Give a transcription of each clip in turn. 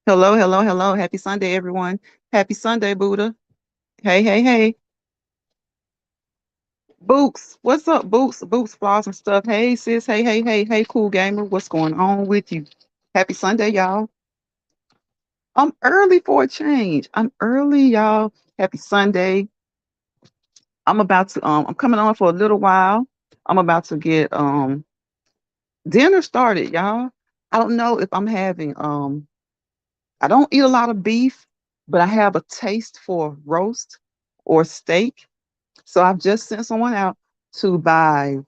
Hello, hello, hello. Happy Sunday, everyone. Happy Sunday, Buddha. Hey, hey, hey. Boots. What's up, Boots? Boots, flaws and stuff. Hey, sis. Hey, hey, hey, hey, cool gamer. What's going on with you? Happy Sunday, y'all. I'm early for a change. I'm early, y'all. Happy Sunday. I'm coming on for a little while. I'm about to get dinner started, y'all. I don't know if I'm having I don't eat a lot of beef, but I have a taste for roast or steak. So I've just sent someone out to buy,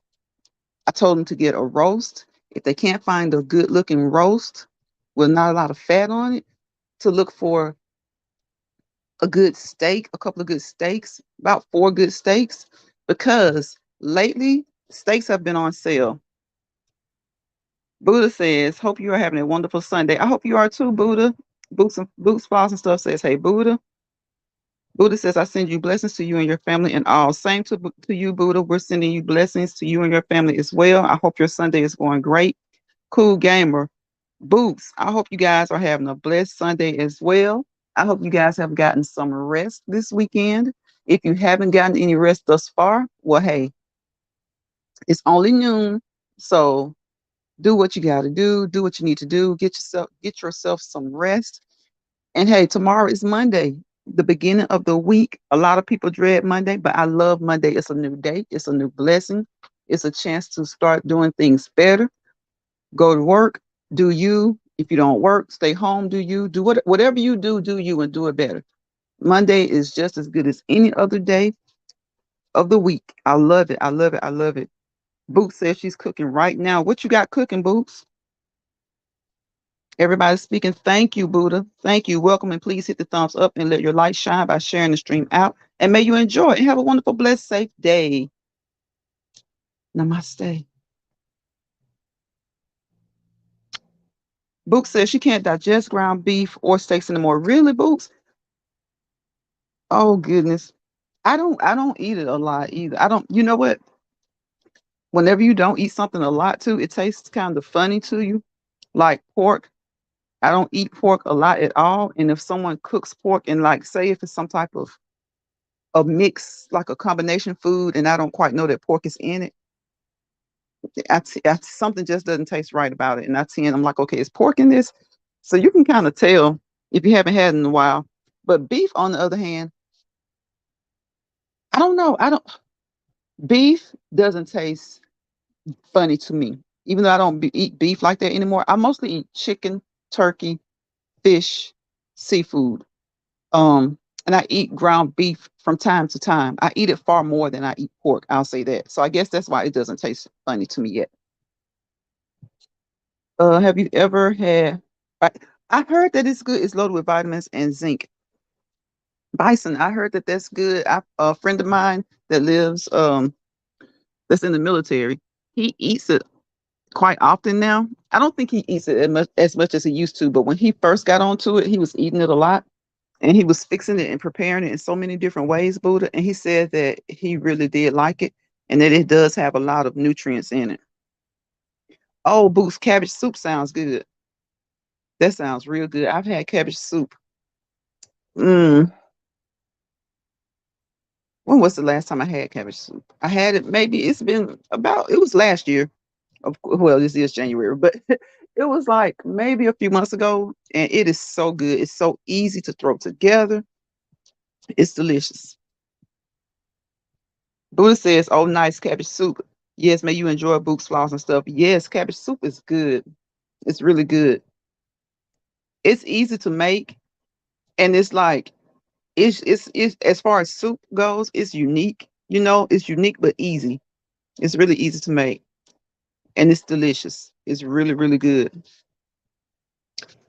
I told them to get a roast. If they can't find a good looking roast with not a lot of fat on it, to look for a good steak, a couple of good steaks, about four good steaks, because lately steaks have been on sale. Buddha says, hope you are having a wonderful Sunday. I hope you are too, Buddha. Boots, Falls and stuff says, hey, Buddha. Buddha says, I send you blessings to you and your family and all. Same to you, Buddha. We're sending you blessings to you and your family as well. I hope your Sunday is going great. Cool gamer. Boots, I hope you guys are having a blessed Sunday as well. I hope you guys have gotten some rest this weekend. If you haven't gotten any rest thus far, well, hey, it's only noon. So do what you got to do what you need to do. Get yourself some rest. And hey, tomorrow is Monday, the beginning of the week. A lot of people dread Monday, but I love Monday. It's a new day, it's a new blessing. It's a chance to start doing things better. Go to work, do you. If you don't work, stay home, do you. Whatever you do you and do it better. Monday is just as good as any other day of the week. I love it. I love it. I love it. Boots says she's cooking right now. What you got cooking, Boots? Everybody's speaking. Thank you, Buddha. Thank you. Welcome, and please hit the thumbs up and let your light shine by sharing the stream out. And may you enjoy and have a wonderful, blessed, safe day. Namaste. Book says she can't digest ground beef or steaks anymore. Really, Books? Oh goodness. I don't eat it a lot either. I don't, you know what? Whenever you don't eat something a lot too, it tastes kind of funny to you. Like pork. I don't eat pork a lot at all. And if someone cooks pork and like say if it's some type of a mix, like a combination food, and I don't quite know that pork is in it. Something just doesn't taste right about it, and I'm like, okay, is pork in this? So you can kind of tell if you haven't had it in a while. But beef, on the other hand, I don't know. I don't. Beef doesn't taste funny to me, even though I don't eat beef like that anymore. I mostly eat chicken, turkey, fish, seafood. And I eat ground beef from time to time. I eat it far more than I eat pork. I'll say that. So I guess that's why it doesn't taste funny to me yet. Have you ever had? I, I heard that it's good. It's loaded with vitamins and zinc. Bison. I heard that that's good. A friend of mine that lives that's in the military. He eats it quite often now. I don't think he eats it as much as he used to, but when he first got onto it, he was eating it a lot. And he was fixing it and preparing it in so many different ways, Buddha. And he said that he really did like it and that it does have a lot of nutrients in it. Oh, Boost, cabbage soup sounds good. That sounds real good. I've had cabbage soup. Mm. When was the last time I had cabbage soup? I had it maybe it's been about it was last year. Well, this is January, but It was like maybe a few months ago, and it is so good. It's so easy to throw together. It's delicious. Buddha says, "Oh, nice cabbage soup. Yes, may you enjoy Book's flaws and stuff. Yes, cabbage soup is good. It's really good. It's easy to make, and it's like it's as far as soup goes, it's unique. You know, it's unique but easy. It's really easy to make, and it's delicious. It's really, really good.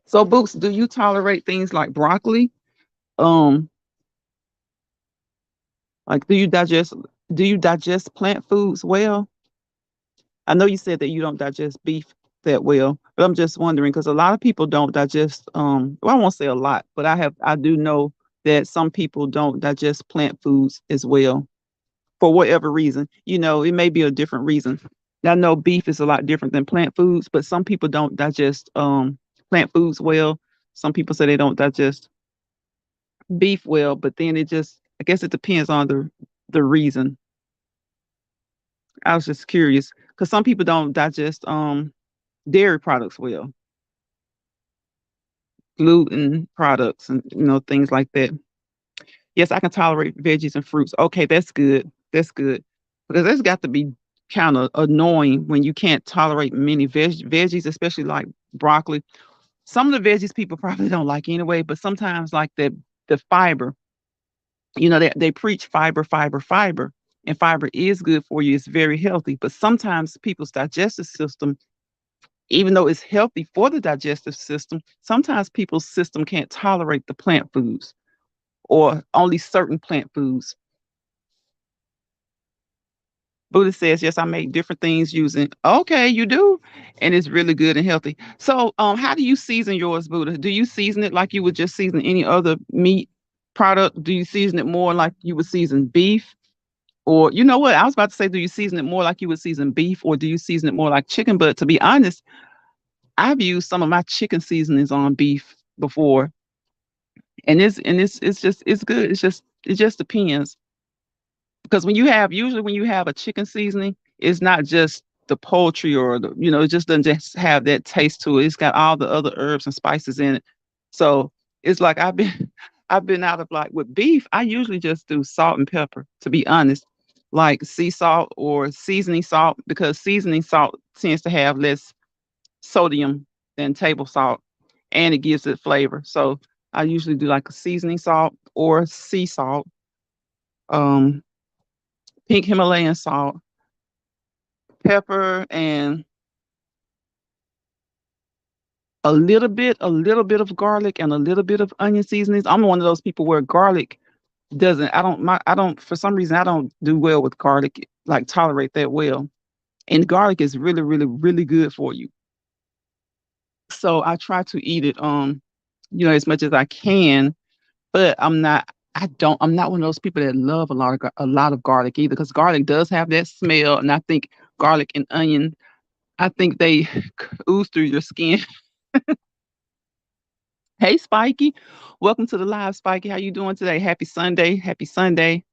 So, Books, do you tolerate things like broccoli? Um, like do you digest plant foods well? I know you said that you don't digest beef that well, but I'm just wondering because a lot of people don't digest well, I won't say a lot, but I do know that some people don't digest plant foods as well for whatever reason. You know, it may be a different reason. I know beef is a lot different than plant foods, but some people don't digest plant foods well. Some people say they don't digest beef well, but then it just I guess it depends on the reason. I was just curious because some people don't digest dairy products well, gluten products and things like that. Yes, I can tolerate veggies and fruits. Okay, that's good. That's good. Because that's got to be kind of annoying when you can't tolerate many veggies, especially like broccoli. Some of the veggies people probably don't like anyway, but sometimes like the fiber, they preach fiber, fiber, fiber, and fiber is good for you. It's very healthy, but sometimes people's digestive system, even though it's healthy for the digestive system, sometimes people's system can't tolerate the plant foods or only certain plant foods. Buddha says, yes, I make different things using. Okay, you do. And it's really good and healthy. So, how do you season yours, Buddha? Do you season it like you would just season any other meat product? Do you season it more like you would season beef? Or, you know what? I was about to say, do you season it more like you would season beef, or do you season it more like chicken? But to be honest, I've used some of my chicken seasonings on beef before, and it's good. It just depends. Because when you have a chicken seasoning, it's not just the poultry or it just doesn't just have that taste to it. It's got all the other herbs and spices in it. So it's like I've been out of like with beef, I usually just do salt and pepper, to be honest. Like sea salt or seasoning salt, because seasoning salt tends to have less sodium than table salt and it gives it flavor. So I usually do like a seasoning salt or sea salt, um, pink Himalayan salt, pepper, and a little bit of garlic and a little bit of onion seasonings. I'm one of those people where garlic doesn't I don't for some reason I don't do well with garlic, like tolerate that well. And garlic is really, really, really good for you. So I try to eat it as much as I can, but I'm not one of those people that love a lot of garlic either, because garlic does have that smell, and I think garlic and onion, I think they ooze through your skin. Hey, Spiky. Welcome to the live, Spiky. How you doing today? Happy Sunday. Happy Sunday.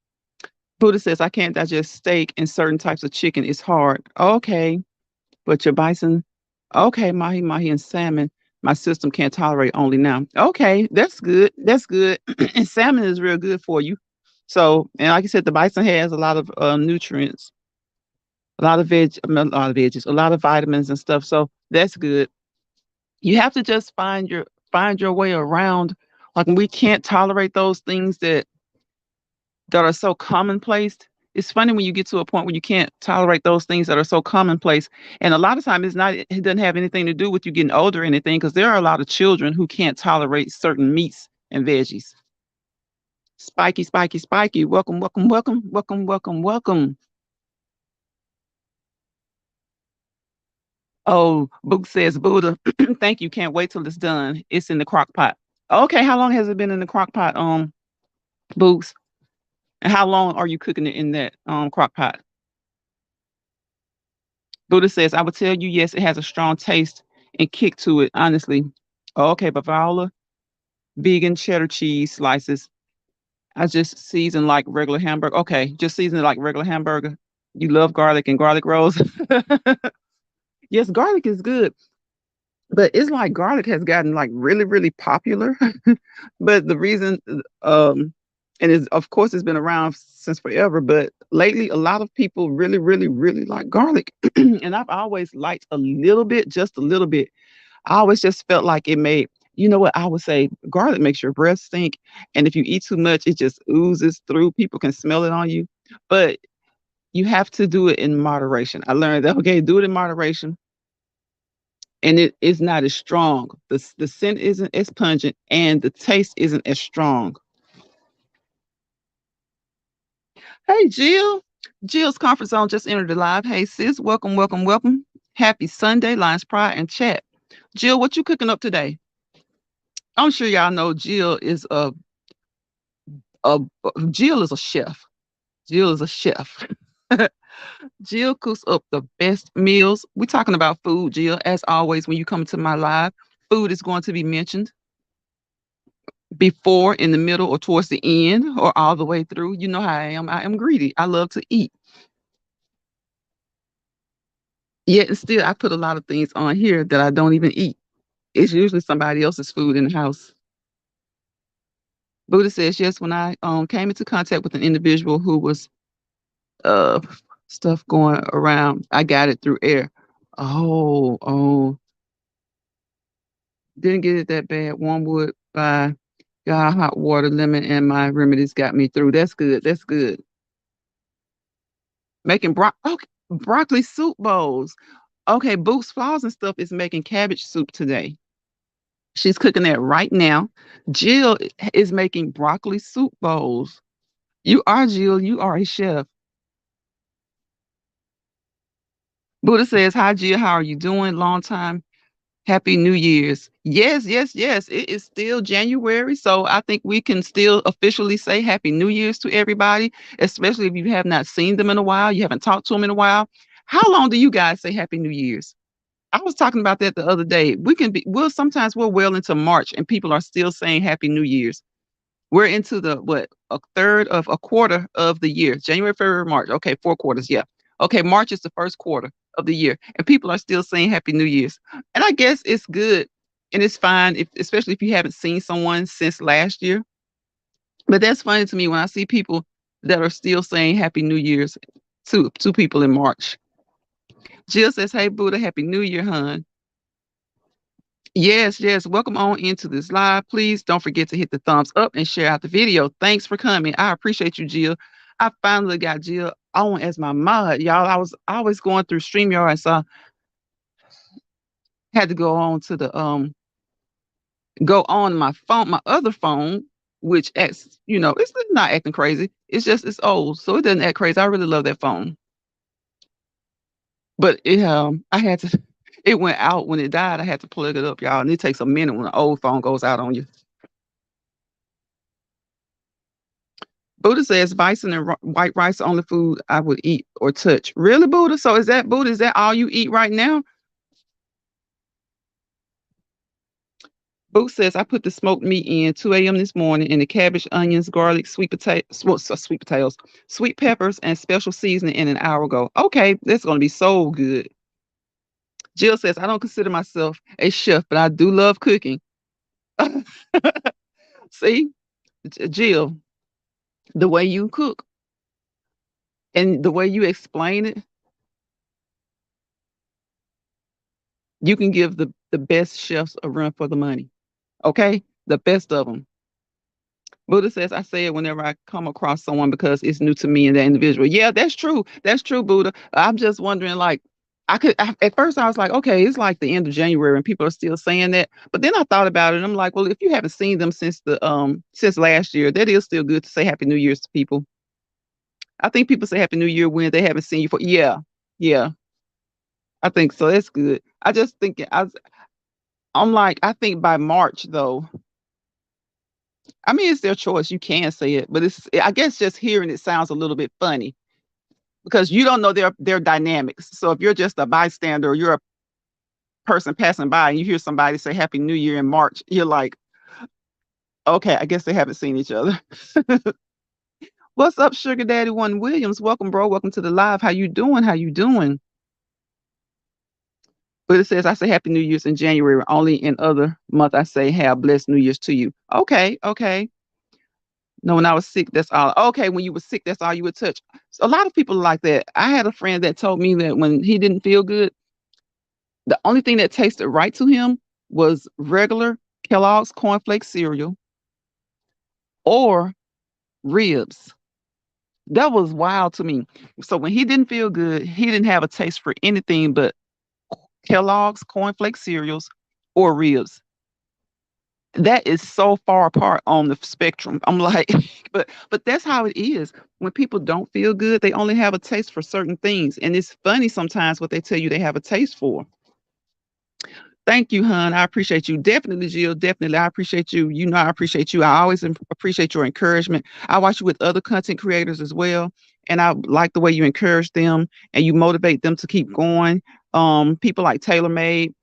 Buddha says, I can't digest steak and certain types of chicken. It's hard. Okay. But your bison, okay, mahi, and salmon, my system can't tolerate only now. Okay. That's good. That's good. And salmon is real good for you. So, and like I said, the bison has a lot of nutrients, a lot of veggies, a lot of vitamins and stuff. So that's good. You have to just find your way around, like when we can't tolerate those things that are so commonplace. It's funny when you get to a point where you can't tolerate those things that are so commonplace, and a lot of time it doesn't have anything to do with you getting older or anything, because there are a lot of children who can't tolerate certain meats and veggies. Spiky, spiky, spiky, welcome, welcome, welcome, welcome, welcome, welcome. Oh, Book says, Buddha, thank you. Can't wait till it's done. It's in the crock pot. Okay, how long has it been in the crock pot, Books? And how long are you cooking it in that crock pot? Buddha says, I would tell you, yes, it has a strong taste and kick to it, honestly. Okay, but Viola, vegan cheddar cheese slices. I just season like regular hamburger. Okay, just season it like regular hamburger. You love garlic and garlic rolls. Yes, garlic is good. But it's like garlic has gotten like really, really popular. But the reason, and it's, of course, it's been around since forever, but lately a lot of people really, really, really like garlic. And I've always liked a little bit, just a little bit. I always just felt like it made, you know what, I would say garlic makes your breath stink. And if you eat too much, it just oozes through. People can smell it on you. But you have to do it in moderation. I learned that, okay, do it in moderation. And it is not as strong. The scent isn't as pungent and the taste isn't as strong. Hey, Jill. Jill's comfort zone just entered the live. Hey, sis, welcome, welcome, welcome. Happy Sunday, Lions Pride and Chat. Jill, what you cooking up today? I'm sure y'all know a Jill is a chef. Jill is a chef. Jill cooks up the best meals. We're talking about food, Jill. As always, when you come to my live, food is going to be mentioned before, in the middle, or towards the end, or all the way through. You know how I am. I am greedy. I love to eat. Yet and still, I put a lot of things on here that I don't even eat. It's usually somebody else's food in the house. Buddha says, yes, when I came into contact with an individual who was uh stuff going around, I got it through air. Oh, didn't get it that bad. Warm wood by God, hot water, lemon, and my remedies got me through. That's good. That's good. Making broccoli soup bowls. Okay, Boots Flaws and stuff is making cabbage soup today. She's cooking that right now. Jill is making broccoli soup bowls. You are Jill. You are a chef. Buddha says, "Hi Jill, how are you doing? Long time. Happy New Year's." Yes, yes, yes. It is still January, so I think we can still officially say Happy New Year's to everybody, especially if you have not seen them in a while, you haven't talked to them in a while. How long do you guys say Happy New Year's? I was talking about that the other day. Sometimes we're well into March and people are still saying Happy New Year's. We're into the what, a third of a quarter of the year. January, February, March. Okay, 4 quarters. Yeah. Okay, March is the first quarter of the year, and people are still saying Happy New Year's. And I guess it's good and it's fine, especially if you haven't seen someone since last year. But that's funny to me when I see people that are still saying Happy New Year's to people in March. Jill says, "Hey Buddha, Happy New Year, hun." Yes, yes. Welcome on into this live. Please don't forget to hit the thumbs up and share out the video. Thanks for coming. I appreciate you, Jill. I finally got Jill on as my mod, y'all. I was always going through StreamYard, so I had to go on my phone, my other phone, which acts, it's not acting crazy. It's just it's old, so it doesn't act crazy. I really love that phone. But I had to it went out when it died. I had to plug it up, y'all. And it takes a minute when an old phone goes out on you. Buddha says bison and white rice are only food I would eat or touch. Really, Buddha? So is that Buddha? Is that all you eat right now? Buddha says I put the smoked meat in 2 a.m. this morning and the cabbage, onions, garlic, sweet potatoes, sweet peppers, and special seasoning in an hour ago. Okay, that's gonna be so good. Jill says I don't consider myself a chef, but I do love cooking. See, Jill, the way you cook and the way you explain it, you can give the best chefs a run for the money. Okay, the best of them. Buddha says, I say it whenever I come across someone because it's new to me and that individual. Yeah, that's true. That's true, Buddha. I'm just wondering, like, at first I was like, okay, it's like the end of January and people are still saying that. But then I thought about it and I'm like, well, if you haven't seen them since last year, that is still good to say Happy New Year's to people. I think people say Happy New Year when they haven't seen you for, yeah, yeah, I think so. That's good. I just think I'm like, I think by March though, I mean, it's their choice. You can say it, but I guess just hearing it sounds a little bit funny because you don't know their dynamics. So if you're just a bystander or you're a person passing by and you hear somebody say Happy New Year in March, you're like, okay, I guess they haven't seen each other. What's up, Sugar Daddy One Williams? Welcome, bro. Welcome to the live. How you doing? How you doing? But it says, I say Happy New Year's in January. Only in other month I say have blessed New Year's to you. Okay, okay. No, when I was sick, that's all. Okay, when you were sick, that's all you would touch. So a lot of people are like that. I had a friend that told me that when he didn't feel good, the only thing that tasted right to him was regular Kellogg's cornflakes cereal or ribs. That was wild to me. So when he didn't feel good, he didn't have a taste for anything but Kellogg's cornflake cereals or ribs. That is so far apart on the spectrum. I'm like, but that's how it is. When people don't feel good, they only have a taste for certain things. And it's funny sometimes what they tell you they have a taste for. Thank you, hon. I appreciate you. Definitely, Jill. Definitely. I appreciate you. You know, I appreciate you. I always appreciate your encouragement. I watch you with other content creators as well. And I like the way you encourage them and you motivate them to keep going. People like TaylorMade,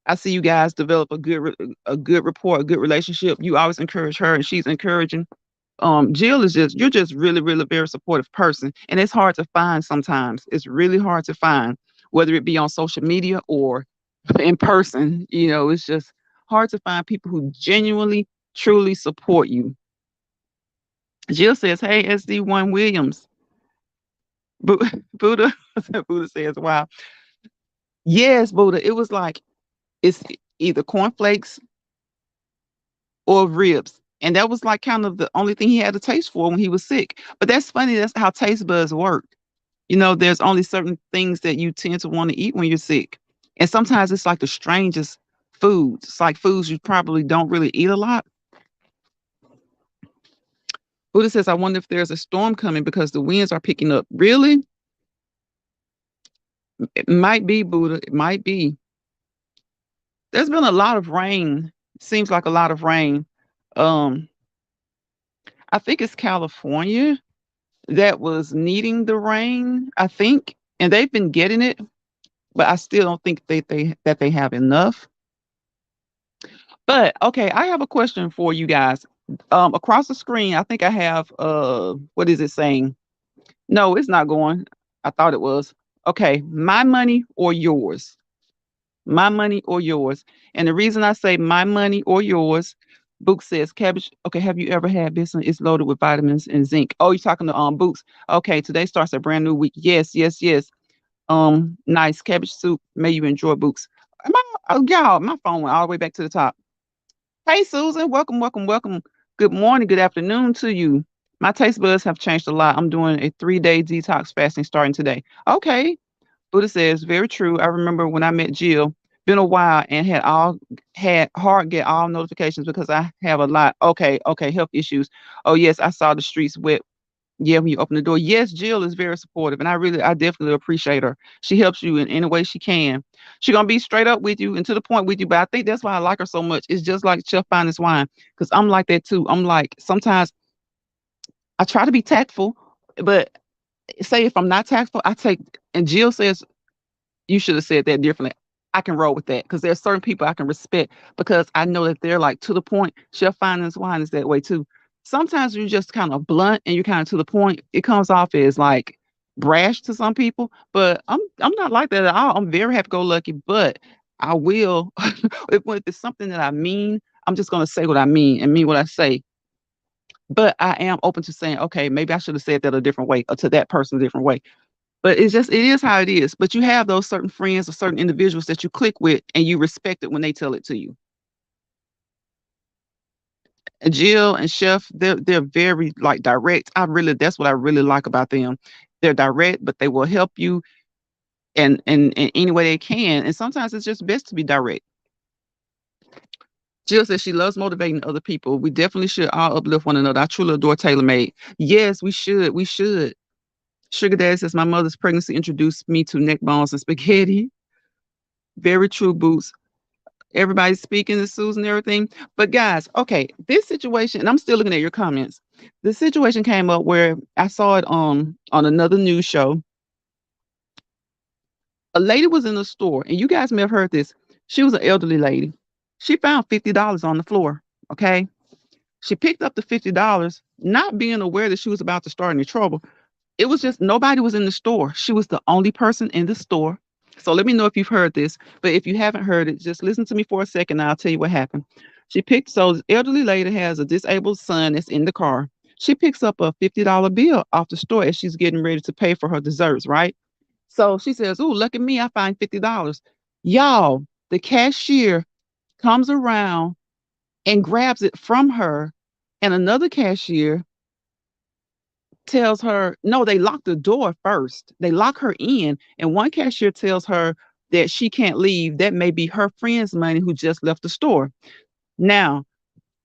I see you guys develop a good rapport, a good relationship. You always encourage her, and she's encouraging. Jill is just you're just really, really very supportive person, and it's hard to find sometimes. It's really hard to find, whether it be on social media or in person. You know, it's just hard to find people who genuinely, truly support you. Jill says, "Hey, SD1 Williams." Buddha, Buddha says, "Wow, yes, Buddha." It was like it's either cornflakes or ribs. And that was like kind of the only thing he had a taste for when he was sick. But that's funny. That's how taste buds work. You know, there's only certain things that you tend to want to eat when you're sick. And sometimes it's like the strangest foods. It's like foods you probably don't really eat a lot. Buddha says, I wonder if there's a storm coming because the winds are picking up. Really? It might be, Buddha. It might be. There's been a lot of rain. Seems like a lot of rain. Um, I think it's California that was needing the rain, I think, and they've been getting it, but I still don't think they have enough. But okay, I have a question for you guys. Across the screen, I think I have what is it saying? No, it's not going. I thought it was. Okay, my money or yours? My money or yours? And the reason I say my money or yours, Book says cabbage. Okay, have you ever had this one? It's loaded with vitamins and zinc. Oh, you're talking to Books. Okay, today starts a brand new week. Yes, yes, yes. Nice cabbage soup. May you enjoy, Books. Oh, y'all, my phone went all the way back to the top. Hey, Susan, welcome, welcome, welcome. Good morning, good afternoon to you. My taste buds have changed a lot. I'm doing a 3-day detox fasting starting today. Okay, Buddha says, very true. I remember when I met Jill, been a while and had hard get all notifications because I have a lot. Okay, okay, health issues. Oh yes, I saw the streets wet. Yeah, when you open the door. Yes, Jill is very supportive, and I definitely appreciate her. She helps you in any way she can. She gonna be straight up with you and to the point with you. But I think that's why I like her so much. It's just like Chef Finest Wine, because I'm like that too. I'm like sometimes I try to be tactful, but say if I'm not tactful, I take. And Jill says you should have said that differently. I can roll with that because there's certain people I can respect because I know that they're like to the point. Chef Finance Wine is that way too. Sometimes you're just kind of blunt and you're kind of to the point. It comes off as like brash to some people, but I'm not like that at all. I'm very happy go lucky, but I will if it's something that I mean, I'm just gonna say what I mean and mean what I say. But I am open to saying, okay, maybe I should have said that a different way or to that person a different way. But it is how it is. But you have those certain friends or certain individuals that you click with and you respect it when they tell it to you. And Jill and Chef, they're very like direct. That's what I really like about them. They're direct, but they will help you in any way they can. And sometimes it's just best to be direct. Jill says she loves motivating other people. We definitely should all uplift one another. I truly adore TaylorMade. Yes, we should. We should. Sugar Dad says my mother's pregnancy introduced me to neck bones and spaghetti. Very true, Boots. Everybody's speaking to Susan and everything. But guys, okay, this situation, and I'm still looking at your comments. The situation came up where I saw it on another news show. A lady was in the store, and you guys may have heard this. She was an elderly lady. She found $50 on the floor. Okay. She picked up the $50, not being aware that she was about to start any trouble. It was just nobody was in the store. She was the only person in the store. So let me know if you've heard this. But if you haven't heard it, just listen to me for a second and I'll tell you what happened. So the elderly lady has a disabled son that's in the car. She picks up a $50 bill off the store as she's getting ready to pay for her desserts, right? So she says, "Ooh, look at me, I find $50." Y'all, the cashier comes around and grabs it from her, and another cashier tells her, no, they lock the door first. They lock her in, and one cashier tells her that she can't leave. That may be her friend's money who just left the store. Now,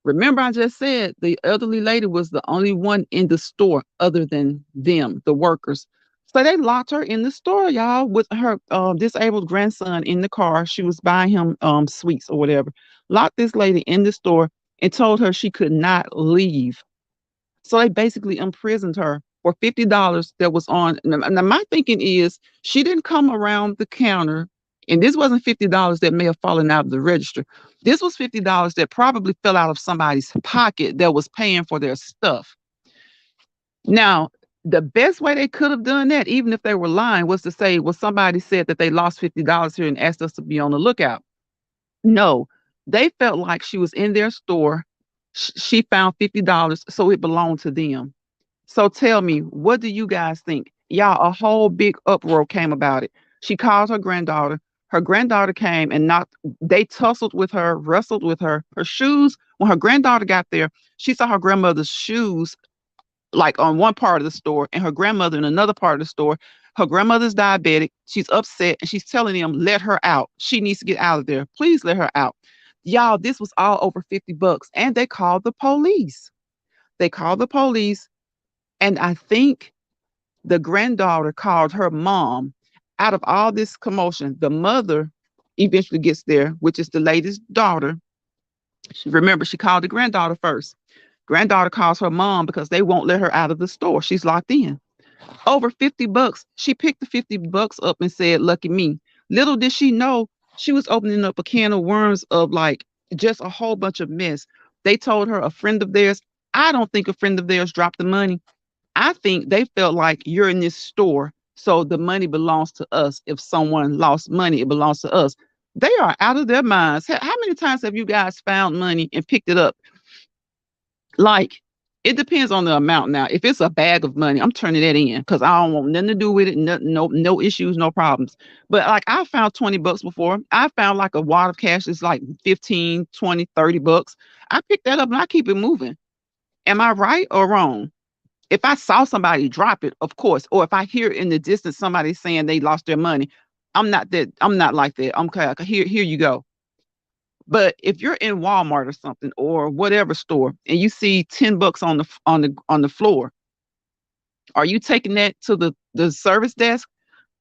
remember, I just said the elderly lady was the only one in the store other than them, the workers. So they locked her in the store, y'all, with her disabled grandson in the car. She was buying him sweets or whatever. Locked this lady in the store and told her she could not leave. So they basically imprisoned her for $50 that was on. Now, my thinking is she didn't come around the counter, and this wasn't $50 that may have fallen out of the register. This was $50 that probably fell out of somebody's pocket that was paying for their stuff. Now, the best way they could have done that, even if they were lying, was to say, well, somebody said that they lost $50 here and asked us to be on the lookout. No, they felt like she was in their store. She found $50, so it belonged to them. So tell me, what do you guys think? Y'all, a whole big uproar came about it. She called her granddaughter. Her granddaughter came and they tussled with her, wrestled with her. Her shoes, when her granddaughter got there, she saw her grandmother's shoes like on one part of the store and her grandmother in another part of the store. Her grandmother's diabetic. She's upset and she's telling them, let her out. She needs to get out of there. Please let her out. Y'all, this was all over $50. And they called the police. They called the police. And I think the granddaughter called her mom. Out of all this commotion, the mother eventually gets there, which is the lady's daughter. Remember, she called the granddaughter first. Granddaughter calls her mom because they won't let her out of the store. She's locked in. Over $50. She picked the $50 up and said, lucky me. Little did she know she was opening up a can of worms of like just a whole bunch of mess. They told her a friend of theirs. I don't think a friend of theirs dropped the money. I think they felt like you're in this store, so the money belongs to us. If someone lost money, it belongs to us. They are out of their minds. How many times have you guys found money and picked it up? Like, it depends on the amount now. If it's a bag of money, I'm turning that in because I don't want nothing to do with it. No issues, no problems. But like I found $20 before. I found like a wad of cash that's like 15, 20, $30. I picked that up and I keep it moving. Am I right or wrong? If I saw somebody drop it, of course, or if I hear in the distance somebody saying they lost their money, I'm not like that. I'm okay. Here you go. But if you're in Walmart or something or whatever store and you see $10 on the floor, are you taking that to the service desk?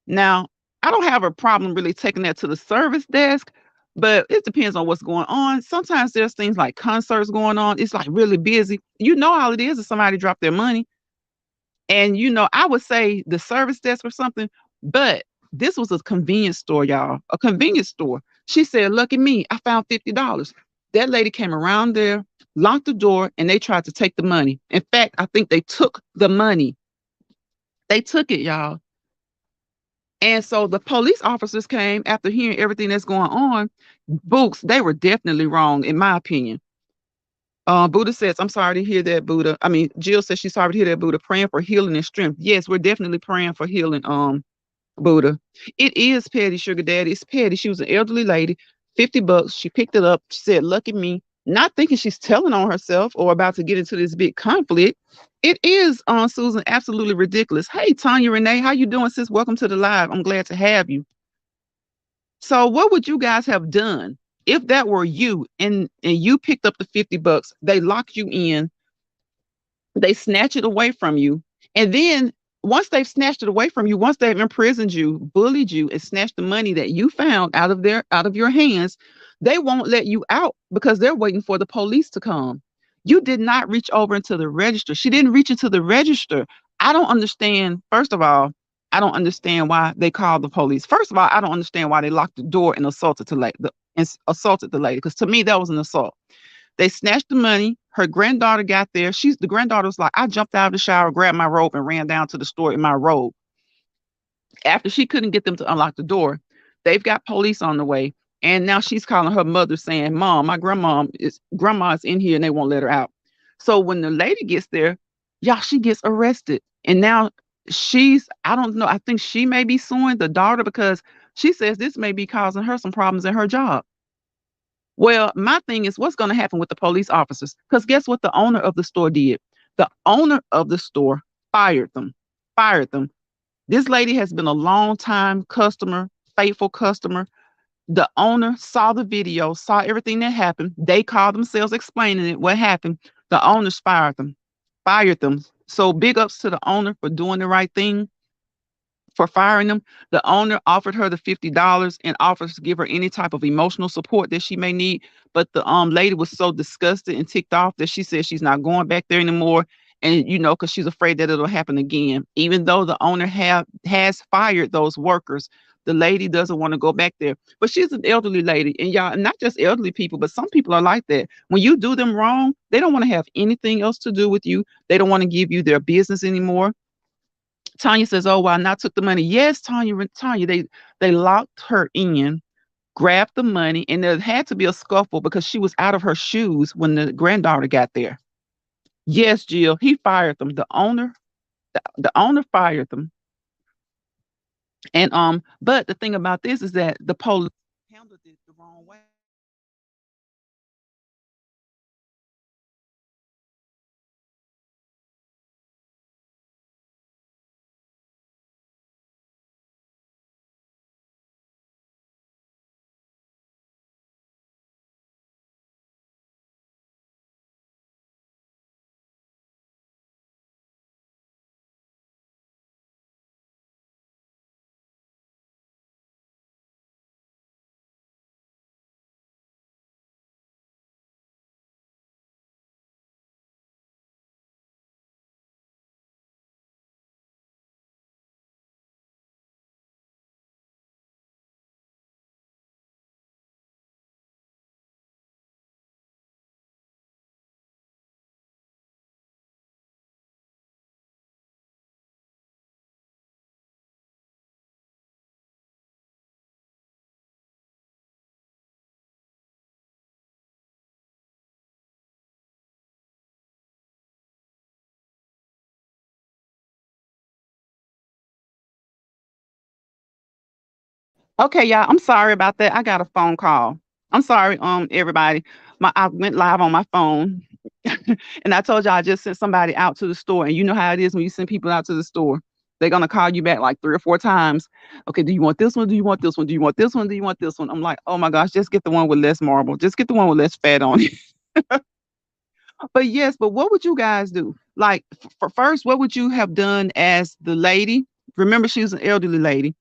Now, I don't have a problem really taking that to the service desk, but it depends on what's going on. Sometimes there's things like concerts going on. It's like really busy. You know how it is if somebody dropped their money. And I would say the service desk or something, but this was a convenience store, y'all. A convenience store. She said, look at me, I found $50. That lady came around there, locked the door, and they tried to take the money. In fact, I think they took the money. They took it, y'all. And so the police officers came after hearing everything that's going on. Books, they were definitely wrong, in my opinion. Buddha says, I'm sorry to hear that, Buddha. I mean, Jill says she's sorry to hear that, Buddha. Praying for healing and strength. Yes, we're definitely praying for healing, Buddha. It is petty, sugar daddy. It's petty. She was an elderly lady, $50. She picked it up. She said, lucky me, not thinking she's telling on herself or about to get into this big conflict. It is, Susan, absolutely ridiculous. Hey, Tanya Renee, how you doing, sis? Welcome to the live. I'm glad to have you. So what would you guys have done if that were you and you picked up the $50? They locked you in, they snatch it away from you, and then once they've snatched it away from you, once they've imprisoned you, bullied you, and snatched the money that you found out of your hands, they won't let you out because they're waiting for the police to come. You did not reach over into the register. She didn't reach into the register. I don't understand. First of all, I don't understand why they called the police. First of all, I don't understand why they locked the door and assaulted the lady. Because to me, that was an assault. They snatched the money. Her granddaughter got there. The granddaughter was like, I jumped out of the shower, grabbed my robe, and ran down to the store in my robe. After she couldn't get them to unlock the door, They've got police on the way. And now she's calling her mother saying, Mom, my grandma's in here and they won't let her out. So when the lady gets there, y'all, she gets arrested. And now I don't know, I think she may be suing the daughter because she says this may be causing her some problems in her job. Well, my thing is what's going to happen with the police officers? Because guess what the owner of the store did? The owner of the store fired them. Fired them. This lady has been a long time customer, faithful customer. The owner saw the video, saw everything that happened. They called themselves explaining it, what happened. The owners fired them. Fired them. So big ups to the owner for doing the right thing, for firing them. The owner offered her the $50 and offers to give her any type of emotional support that she may need. But the lady was so disgusted and ticked off that she said she's not going back there anymore. And because she's afraid that it'll happen again. Even though the owner has fired those workers, the lady doesn't want to go back there. But she's an elderly lady, and y'all, not just elderly people, but some people are like that. When you do them wrong, they don't want to have anything else to do with you. They don't want to give you their business anymore. Tanya says, "Oh, well, I not took the money." Yes, Tanya, they locked her in, grabbed the money, and there had to be a scuffle because she was out of her shoes when the granddaughter got there. Yes, Jill, he fired them. The owner fired them. And but the thing about this is that the police handled it the wrong way. Okay, y'all, I'm sorry about that. I got a phone call. I'm sorry, everybody. I went live on my phone, and I told y'all I just sent somebody out to the store. And you know how it is when you send people out to the store. They're gonna call you back like 3 or 4 times. Okay, do you want this one? Do you want this one? Do you want this one? Do you want this one? I'm like, oh my gosh, just get the one with less marble. Just get the one with less fat on it. But yes, but what would you guys do? Like, for first, what would you have done as the lady? Remember, she was an elderly lady.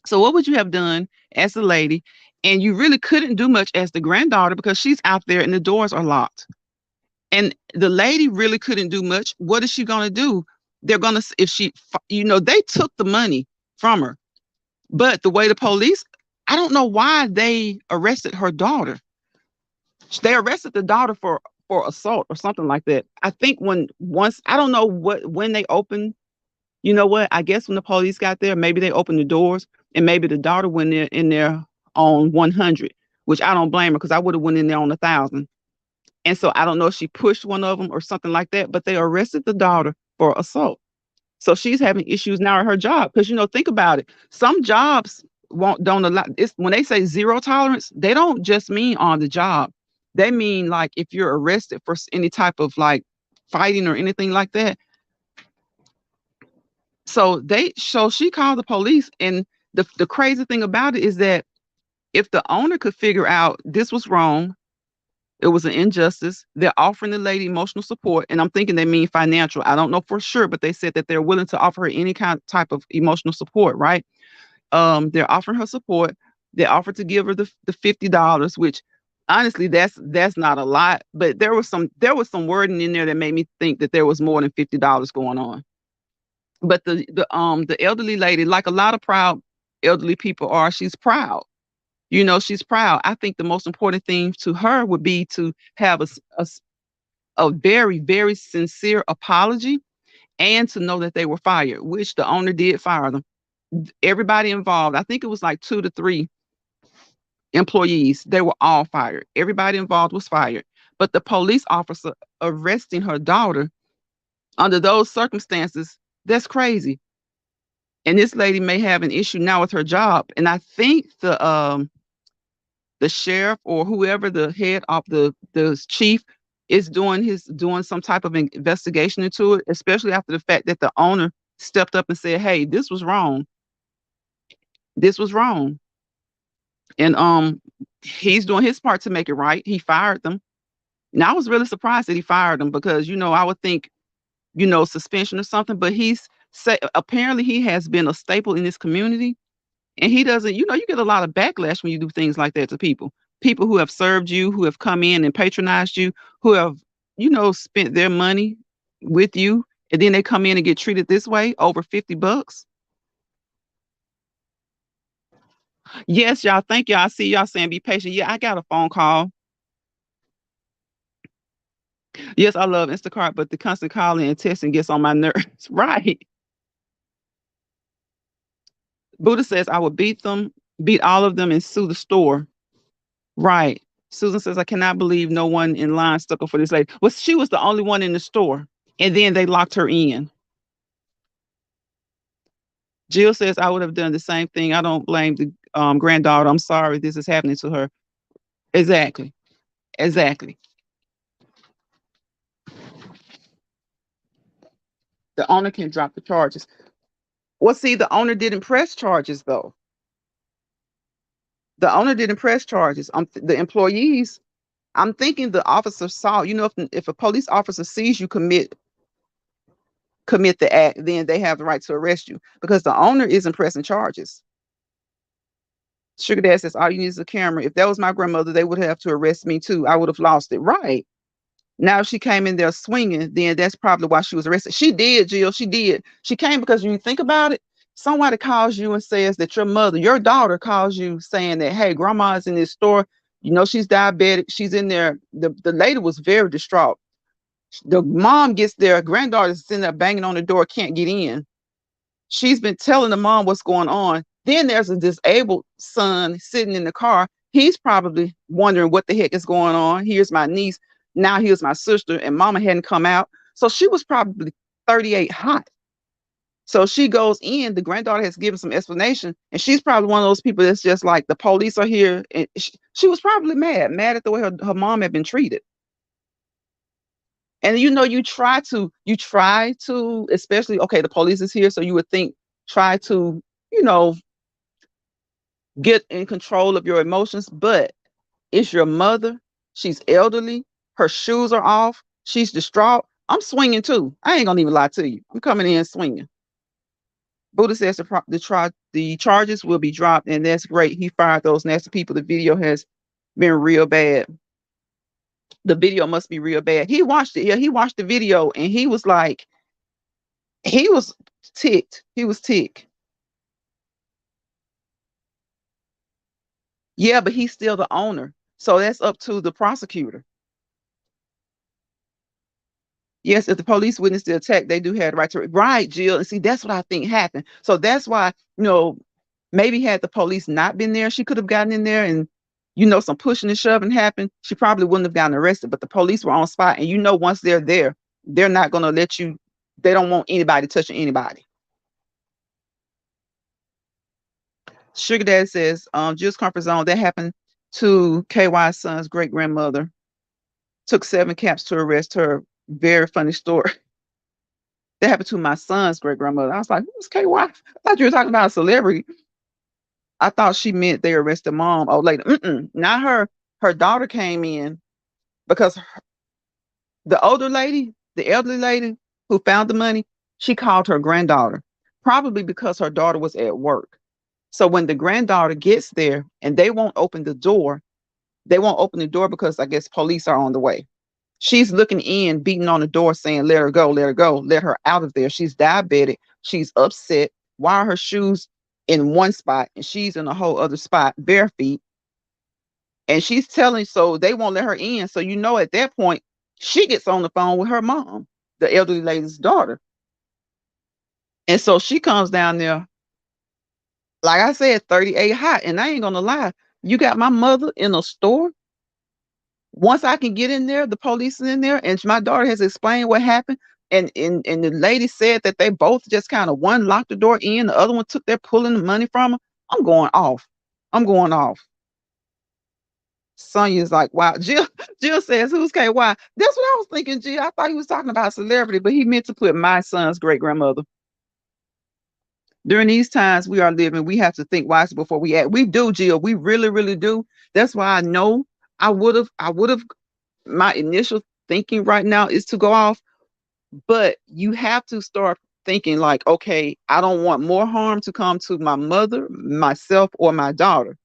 So what would you have done as the lady? And you really couldn't do much as the granddaughter because she's out there and the doors are locked. And the lady really couldn't do much. What is she going to do? They're going to, if she, they took the money from her. But the way the police, I don't know why they arrested her daughter. They arrested the daughter for assault or something like that. I think once I don't know when they opened. You know what? I guess when the police got there, maybe they opened the doors and maybe the daughter went in there on 100, which I don't blame her because I would have went in there on 1,000. And so I don't know if she pushed one of them or something like that, but they arrested the daughter for assault. So she's having issues now at her job because think about it. Some jobs don't allow. It's when they say zero tolerance, they don't just mean on the job. They mean like if you're arrested for any type of like fighting or anything like that. So she called the police, and the crazy thing about it is that if the owner could figure out this was wrong, it was an injustice, they're offering the lady emotional support, and I'm thinking they mean financial. I don't know for sure, but they said that they're willing to offer her any kind type of emotional support, right? They're offering her support. They offered to give her the $50, which honestly that's not a lot, but there was some wording in there that made me think that there was more than $50 going on. But the elderly lady, like a lot of proud elderly people are, she's proud. She's proud. I think the most important thing to her would be to have a very, very sincere apology and to know that they were fired, which the owner did fire them. Everybody involved, I think it was like 2 to 3 employees, they were all fired. Everybody involved was fired. But the police officer arresting her daughter under those circumstances, that's crazy. And this lady may have an issue now with her job. And I think the sheriff or whoever the head of the chief is doing some type of investigation into it, especially after the fact that the owner stepped up and said, "Hey, this was wrong. This was wrong." And he's doing his part to make it right. He fired them. Now I was really surprised that he fired them because I would think suspension or something, but he's say apparently he has been a staple in this community. And he doesn't, you get a lot of backlash when you do things like that to people. People who have served you, who have come in and patronized you, who have, spent their money with you, and then they come in and get treated this way over $50. Yes, y'all. Thank y'all. I see y'all saying be patient. Yeah, I got a phone call. Yes, I love Instacart, but the constant calling and texting gets on my nerves. Right. Buddha says I would beat all of them and sue the store. Right. Susan says, I cannot believe no one in line stuck up for this lady. Well, she was the only one in the store. And then they locked her in. Jill says, I would have done the same thing. I don't blame the granddaughter. I'm sorry this is happening to her. Exactly. Exactly. The owner can drop the charges. Well, see, the owner didn't press charges, though. The owner didn't press charges. The employees, I'm thinking the officer saw, if a police officer sees you commit the act, then they have the right to arrest you because the owner isn't pressing charges. Sugar Dad says, all you need is a camera. If that was my grandmother, they would have to arrest me too. I would have lost it. Right. Now, if she came in there swinging, then that's probably why she was arrested. She did, Jill. She did. She came because when you think about it, somebody calls you and says that your daughter calls you saying that, hey, grandma's in this store. She's diabetic. She's in there. The lady was very distraught. The mom gets there. Granddaughter's sitting there banging on the door, can't get in. She's been telling the mom what's going on. Then there's a disabled son sitting in the car. He's probably wondering what the heck is going on. Here's my niece. Now here's my sister, and mama hadn't come out. So she was probably 38 hot. So she goes in. The granddaughter has given some explanation, and she's probably one of those people that's just like, the police are here. And she was probably mad at the way her mom had been treated. And you try to, especially, okay, the police is here, so you would think, try to, get in control of your emotions, but it's your mother. She's elderly. Her shoes are off. She's distraught. I'm swinging too. I ain't gonna even lie to you. I'm coming in swinging. Buddha says the charges will be dropped, and that's great. He fired those nasty people. The video has been real bad. The video must be real bad. He watched it. Yeah, he watched the video, and he was like, he was ticked. He was ticked. Yeah, but he's still the owner. So that's up to the prosecutor. Yes, if the police witnessed the attack, they do have the right to. Right, Jill. And see, that's what I think happened. So that's why, maybe had the police not been there, she could have gotten in there and, some pushing and shoving happened. She probably wouldn't have gotten arrested, but the police were on spot. And once they're there, they're not going to they don't want anybody touching anybody. Sugar Dad says, Jill's comfort zone, that happened to KY's son's great grandmother. Took 7 caps to arrest her. Very funny story. That happened to my son's great grandmother. I was like, who's KY? I thought you were talking about a celebrity. I thought she meant they arrested mom. Oh, later. Not her. Her daughter came in because the older lady, the elderly lady who found the money, she called her granddaughter, probably because her daughter was at work. So when the granddaughter gets there and they won't open the door because I guess police are on the way. She's looking in, beating on the door, saying, let her go, let her go, let her out of there. She's diabetic. She's upset. Why are her shoes in one spot and she's in a whole other spot, bare feet? And she's telling, so they won't let her in. So, at that point, she gets on the phone with her mom, the elderly lady's daughter. And so she comes down there Like I said, 38 hot. And I ain't gonna lie. You got my mother in a store. Once I can get in there, the police is in there, and my daughter has explained what happened. And the lady said that they both just kind of one locked the door in, the other one took their pulling the money from her. I'm going off. I'm going off. Sonya's like, wow. Jill, Jill says, who's KY? That's what I was thinking, Jill. I thought he was talking about celebrity, but he meant to put my son's great grandmother. During these times we are living, we have to think wisely before we act. We do, Jill. We really, really do. That's why I know I would have my initial thinking right now is to go off, but you have to start thinking like, okay, I don't want more harm to come to my mother, myself, or my daughter.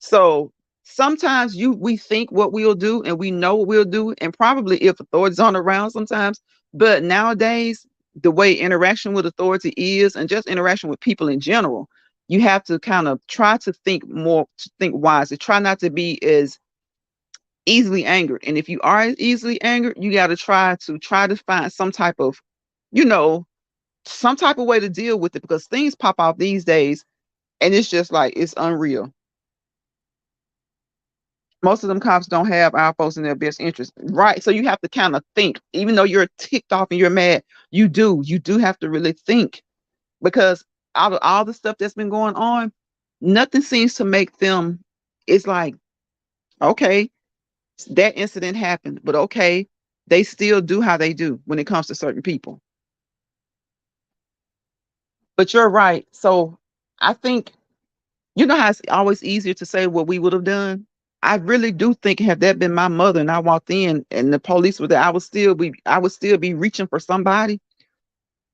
So sometimes we think what we'll do and we know what we'll do, and probably if authorities aren't around sometimes. But nowadays, the way interaction with authority is, and just interaction with people in general, you have to kind of try to think more, to think wisely. Try not to be as easily angered. And if you are easily angered, you got to try to find some type of, you know, some type of way to deal with it, because things pop off these days and it's just like it's unreal. Most of them cops don't have our folks in their best interest. Right. So you have to kind of think, even though you're ticked off and you're mad, you do have to really think, because out of all the stuff that's been going on, nothing seems to make them, it's like, okay, that incident happened, but okay, they still do how they do when it comes to certain people. But you're right. So I think, you know how it's always easier to say what we would have done. I really do think, had that been my mother and I walked in and the police were there, I would still be reaching for somebody.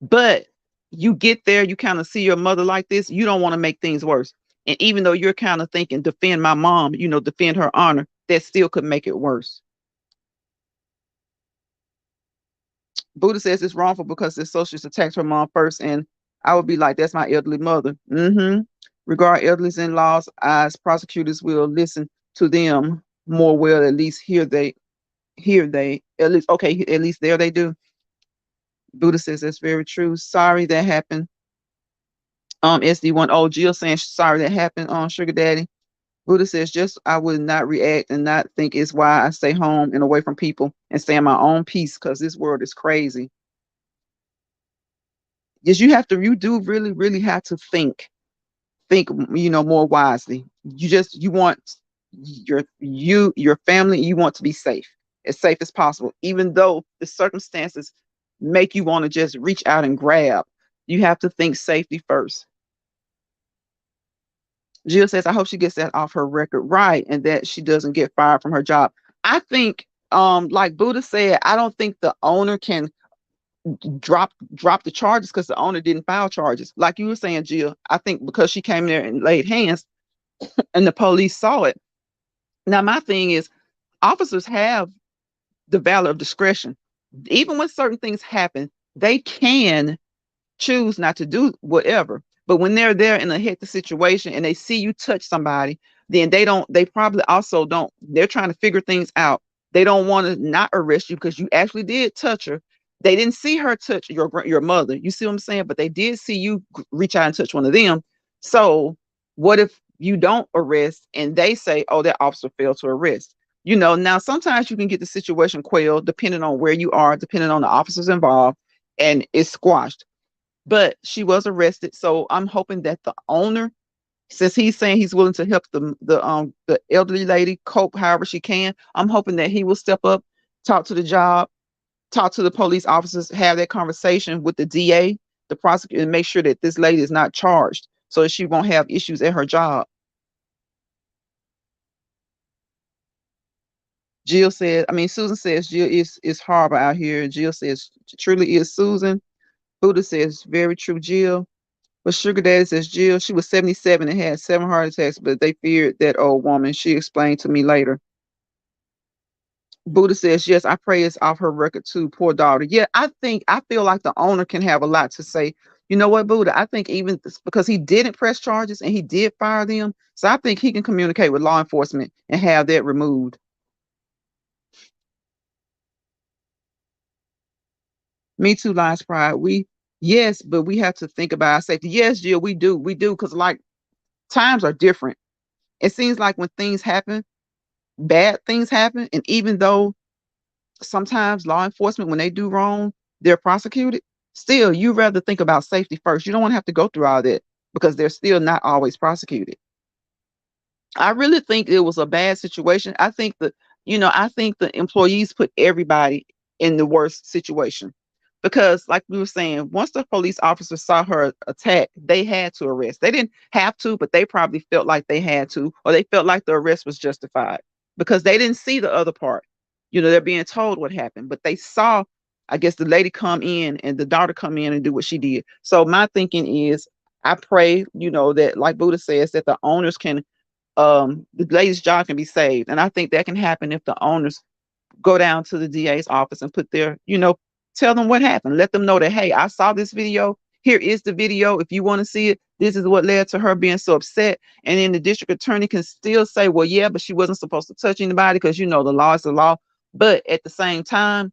But you get there, you kind of see your mother like this, you don't want to make things worse. And even though you're kind of thinking defend my mom, defend her honor, that still could make it worse. Buddha says it's wrongful because the associates attacked her mom first, and I would be like, that's my elderly mother. Regard elderly in laws as prosecutors will listen to them more well. At least here they at least okay. At least there they do. Buddha says that's very true. Sorry that happened. SD1. Oh, Jill saying sorry that happened on Sugar Daddy. Buddha says, just I would not react and not think it's why I stay home and away from people and stay in my own peace, because this world is crazy. Yes, you do really, really have to think, more wisely. You want your family, you want to be as safe as possible, even though the circumstances make you want to just reach out and grab. You have to think safety first. Jill says, I hope she gets that off her record right and that she doesn't get fired from her job. I think, like Buddha said, I don't think the owner can drop the charges because the owner didn't file charges. Like you were saying, Jill, I think because she came there and laid hands and the police saw it. Now, my thing is, officers have the valor of discretion. Even when certain things happen, they can choose not to do whatever. But when they're there in a hectic situation and they see you touch somebody, then they probably also don't, they're trying to figure things out. They don't want to not arrest you because you actually did touch her. They didn't see her touch your mother. You see what I'm saying? But they did see you reach out and touch one of them. So what if you don't arrest and they say, oh, that officer failed to arrest? Now sometimes you can get the situation quelled depending on where you are, depending on the officers involved, and it's squashed. But she was arrested, so I'm hoping that the owner, since he's saying he's willing to help the elderly lady cope however she can, I'm hoping that he will step up, talk to the job, talk to the police officers, have that conversation with the DA, the prosecutor, and make sure that this lady is not charged so that she won't have issues at her job. Susan says Jill is horrible out here. Jill says truly is Susan. Buddha says very true, Jill. But Sugar Daddy says Jill, she was 77 and had 7 heart attacks, but they feared that old woman. She explained to me later. Buddha says, yes, I pray it's off her record too. Poor daughter. Yeah, I feel like the owner can have a lot to say. You know what, Buddha? I think even because he didn't press charges and he did fire them. So I think he can communicate with law enforcement and have that removed. Me too, Lines Pride. Yes, but we have to think about our safety. Yes, Jill, we do. We do. Because like times are different. It seems like when things happen, bad things happen, and even though sometimes law enforcement, when they do wrong, they're prosecuted. Still, you rather think about safety first. You don't want to have to go through all that because they're still not always prosecuted. I really think it was a bad situation. I think I think the employees put everybody in the worst situation because, like we were saying, once the police officers saw her attack, they had to arrest. They didn't have to, but they probably felt like they had to, or they felt like the arrest was justified because they didn't see the other part. They're being told what happened, but they saw, I guess, the lady come in and the daughter come in and do what she did. So my thinking is, I pray, that like Buddha says, that the owners can the lady's job can be saved. And I think that can happen if the owners go down to the DA's office and put tell them what happened. Let them know that, hey, I saw this video. Here is the video. If you want to see it, this is what led to her being so upset. And then the district attorney can still say, well, yeah, but she wasn't supposed to touch anybody because, the law is the law. But at the same time,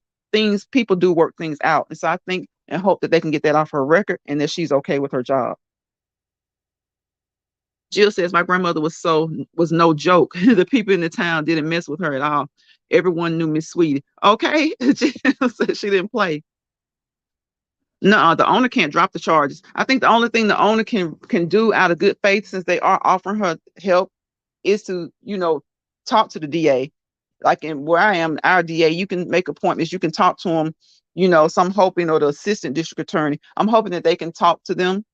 people do work things out. And so I think and hope that they can get that off her record and that she's okay with her job. Jill says my grandmother was no joke. The people in the town didn't mess with her at all. Everyone knew Miss Sweetie. Okay, Jill said she didn't play. No, the owner can't drop the charges. I think the only thing the owner can do out of good faith, since they are offering her help, is to talk to the DA. Like in where I am, our DA, you can make appointments. You can talk to them. So I'm hoping, or the assistant district attorney, I'm hoping that they can talk to them.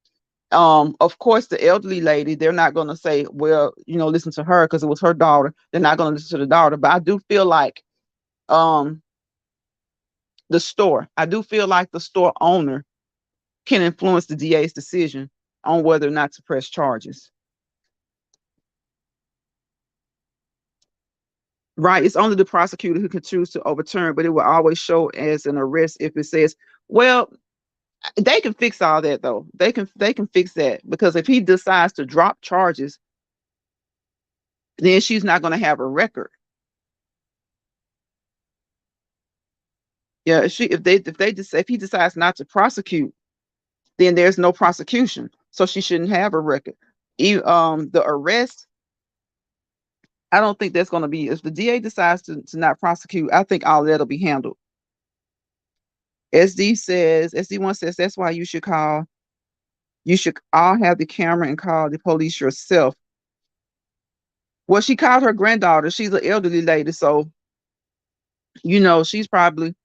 Of course, the elderly lady, they're not going to say, well, listen to her because it was her daughter. They're not going to listen to the daughter. But I do feel like I do feel like the store owner can influence the DA's decision on whether or not to press charges. Right. It's only the prosecutor who can choose to overturn, but it will always show as an arrest if it says, well, they can fix all that though. They can fix that, because if he decides to drop charges, then she's not going to have a record. Yeah, if he decides not to prosecute, then there's no prosecution, so she shouldn't have a record. The arrest, I don't think that's going to be, if the DA decides to not prosecute, I think all that'll be handled. SD1 says that's why you should all have the camera and call the police yourself. Well, she called her granddaughter. She's an elderly lady, so she's probably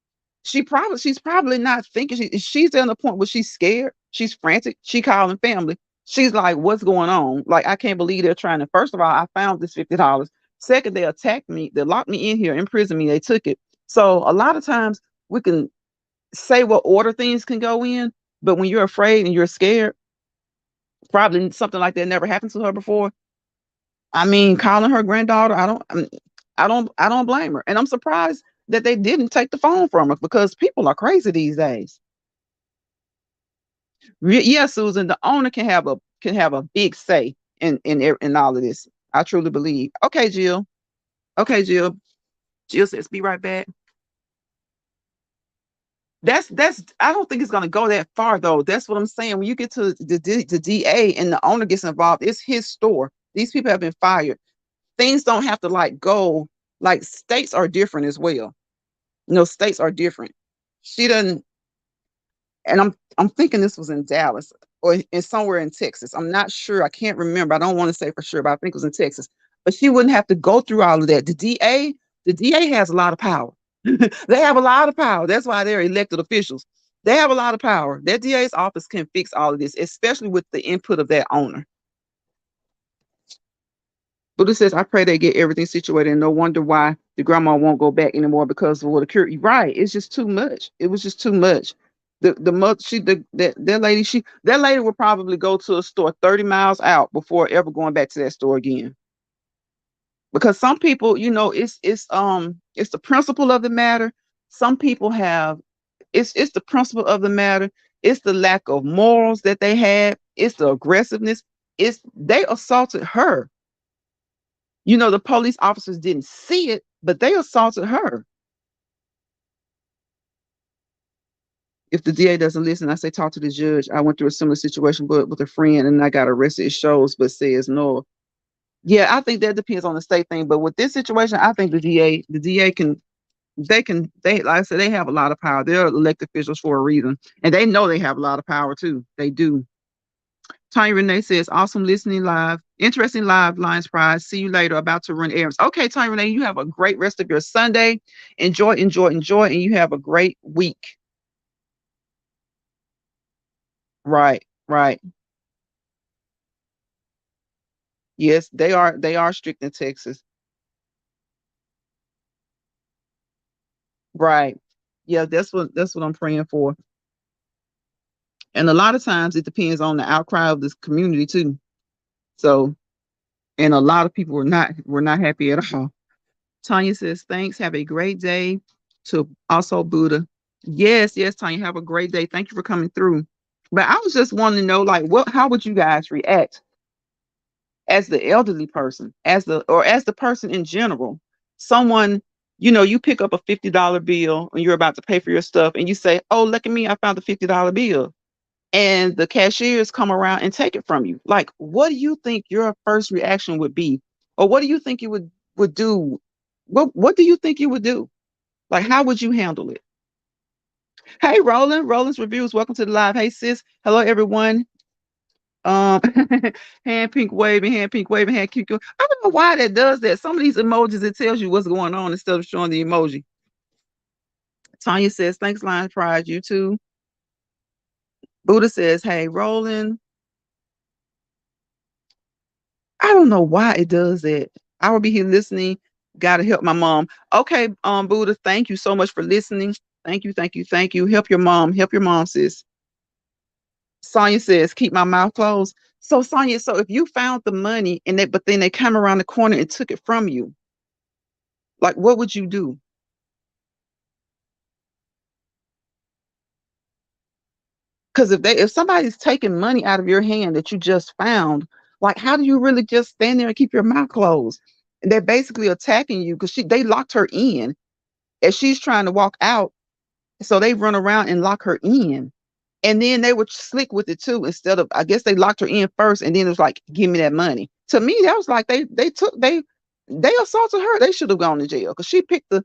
not thinking. She's at the point where she's scared. She's frantic. She calling family. She's like, what's going on? Like, I can't believe they're trying to. First of all, I found this $50. Second, they attacked me. They locked me in here, imprisoned me. They took it. So a lot of times we can say what order things can go in, but when you're afraid and you're scared, probably something like that never happened to her before. I mean, calling her granddaughter, I don't blame her. And I'm surprised that they didn't take the phone from her, because people are crazy these days. Yeah, Susan, the owner can have a big say in all of this. I truly believe. Okay, Jill. Okay, Jill. Jill says, be right back. That's I don't think it's gonna go that far though. That's what I'm saying. When you get to the DA and the owner gets involved, it's his store. These people have been fired. Things don't have to go, like, states are different as well. States are different. She doesn't, and I'm thinking this was in Dallas or in somewhere in Texas. I'm not sure. I can't remember. I don't want to say for sure, but I think it was in Texas. But she wouldn't have to go through all of that. The DA has a lot of power. They have a lot of power. That's why they're elected officials. They have a lot of power. Their DA's office can fix all of this, especially with the input of that owner. Buddha says, I pray they get everything situated, and no wonder why the grandma won't go back anymore, because of what occurred. Right. It's just too much. It was just too much. The mother, that lady would probably go to a store 30 miles out before ever going back to that store again. Because some people, it's the principle of the matter. Some people have, it's the principle of the matter. It's the lack of morals that they had. It's the aggressiveness. They assaulted her. The police officers didn't see it, but they assaulted her. If the DA doesn't listen, I say talk to the judge. I went through a similar situation, but with a friend, and I got arrested. It shows, but says no. Yeah, I think that depends on the state thing. But with this situation, I think the DA can, they like I said, they have a lot of power. They're elected officials for a reason, and they know they have a lot of power too. They do. Tanya Renee says, awesome listening live. Interesting live, Lions Prize. See you later. About to run errands. Okay, Tanya Renee, you have a great rest of your Sunday. Enjoy, enjoy, enjoy, and you have a great week. Right, right. Yes, they are strict in Texas. Right. Yeah, that's what I'm praying for. And a lot of times it depends on the outcry of this community too. So, and a lot of people were not happy at all. Tanya says, thanks. Have a great day. To also Buddha. Yes, yes, Tanya, have a great day. Thank you for coming through. But I was just wanting to know, like, how would you guys react as the elderly person, as the person in general? Someone, you pick up a $50 bill and you're about to pay for your stuff, and you say, oh, look at me, I found a $50 bill. And the cashiers come around and take it from you. Like, what do you think your first reaction would be? Or what do you think you would do? What do you think you would do? Like, how would you handle it? Hey, Roland, Roland's reviews. Welcome to the live. Hey, sis. Hello, everyone. Um, hand pink waving, hand cute. I don't know why that does that. Some of these emojis, it tells you what's going on instead of showing the emoji. Tanya says, thanks, Lion Prize. You too. Buddha says, hey, Roland. I don't know why it does that. I will be here listening. Gotta help my mom. Okay, Buddha, thank you so much for listening. Thank you, thank you, thank you. Help your mom. Help your mom, sis. Sonya says, keep my mouth closed. So Sonya, so if you found the money and but then they come around the corner and took it from you, like what would you do? Because if somebody's taking money out of your hand that you just found, like how do you really just stand there and keep your mouth closed? And they're basically attacking you because they locked her in as she's trying to walk out. So they run around and lock her in. And then they were slick with it too. Instead of, I guess they locked her in first, and then it was like, give me that money. To me, that was like they assaulted her. They should have gone to jail because she picked the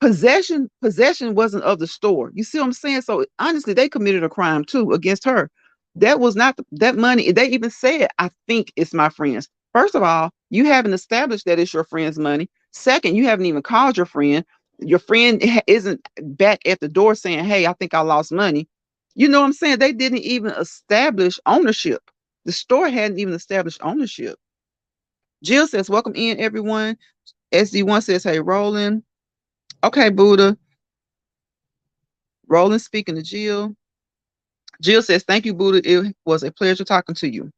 possession wasn't of the store. You see what I'm saying? So honestly, they committed a crime too against her. That was not that money. They even said, I think it's my friend's. First of all, you haven't established that it's your friend's money. Second, you haven't even called your friend. Your friend isn't back at the door saying, hey, I think I lost money. You know what I'm saying? They didn't even establish ownership. The store hadn't even established ownership. Jill says, welcome in, everyone. SD1 says, hey, Roland. Okay, Buddha. Roland speaking to Jill. Jill says, thank you, Buddha. It was a pleasure talking to you.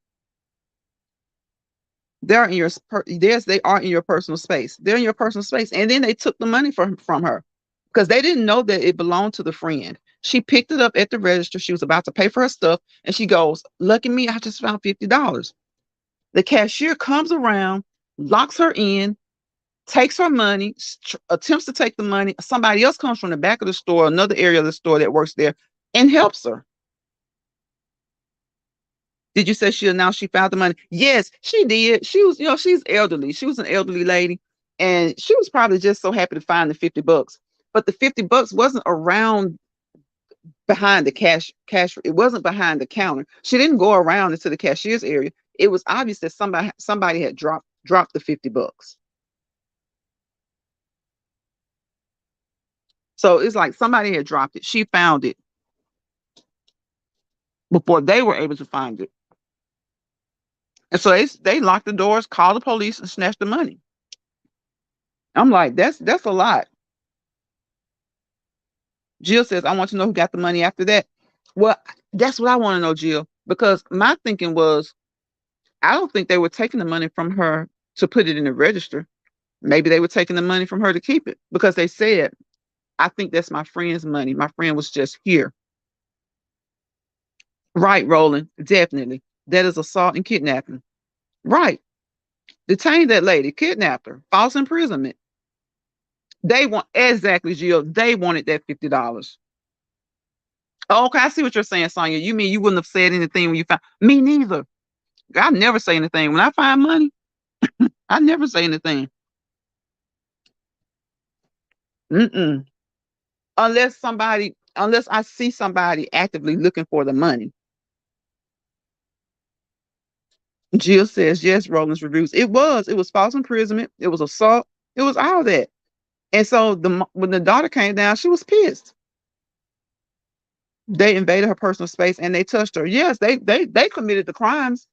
They're in your they are in your personal space. They're in your personal space. And then they took the money from her because they didn't know that it belonged to the friend. She picked it up at the register. She was about to pay for her stuff. And she goes, lucky me, I just found $50. The cashier comes around, locks her in, takes her money, attempts to take the money. Somebody else comes from the back of the store, another area of the store that works there, and helps her. Did you say she announced she found the money? Yes, she did. She was, she's elderly. She was an elderly lady, and she was probably just so happy to find the $50. But the $50 wasn't around behind the cash. It wasn't behind the counter. She didn't go around into the cashier's area. It was obvious that somebody had dropped the $50. So it's like somebody had dropped it. She found it before they were able to find it. And so they locked the doors, called the police, and snatched the money. I'm like, that's a lot. Jill says, I want to know who got the money after that. Well, that's what I want to know, Jill, because my thinking was, I don't think they were taking the money from her to put it in the register. Maybe they were taking the money from her to keep it because they said, I think that's my friend's money. My friend was just here. Right, Roland. Definitely. That is assault and kidnapping. Right. Detain that lady, kidnapped her, false imprisonment. They want exactly, Jill. They wanted that $50. Oh, okay, I see what you're saying, Sonya. You mean you wouldn't have said anything when you found me neither. I never say anything. When I find money, I never say anything. Mm-mm. Unless I see somebody actively looking for the money. Jill says, yes, Roland's reviews. It was false imprisonment. It was assault. It was all that. And so when the daughter came down, she was pissed. They invaded her personal space and they touched her. Yes, they committed the crimes,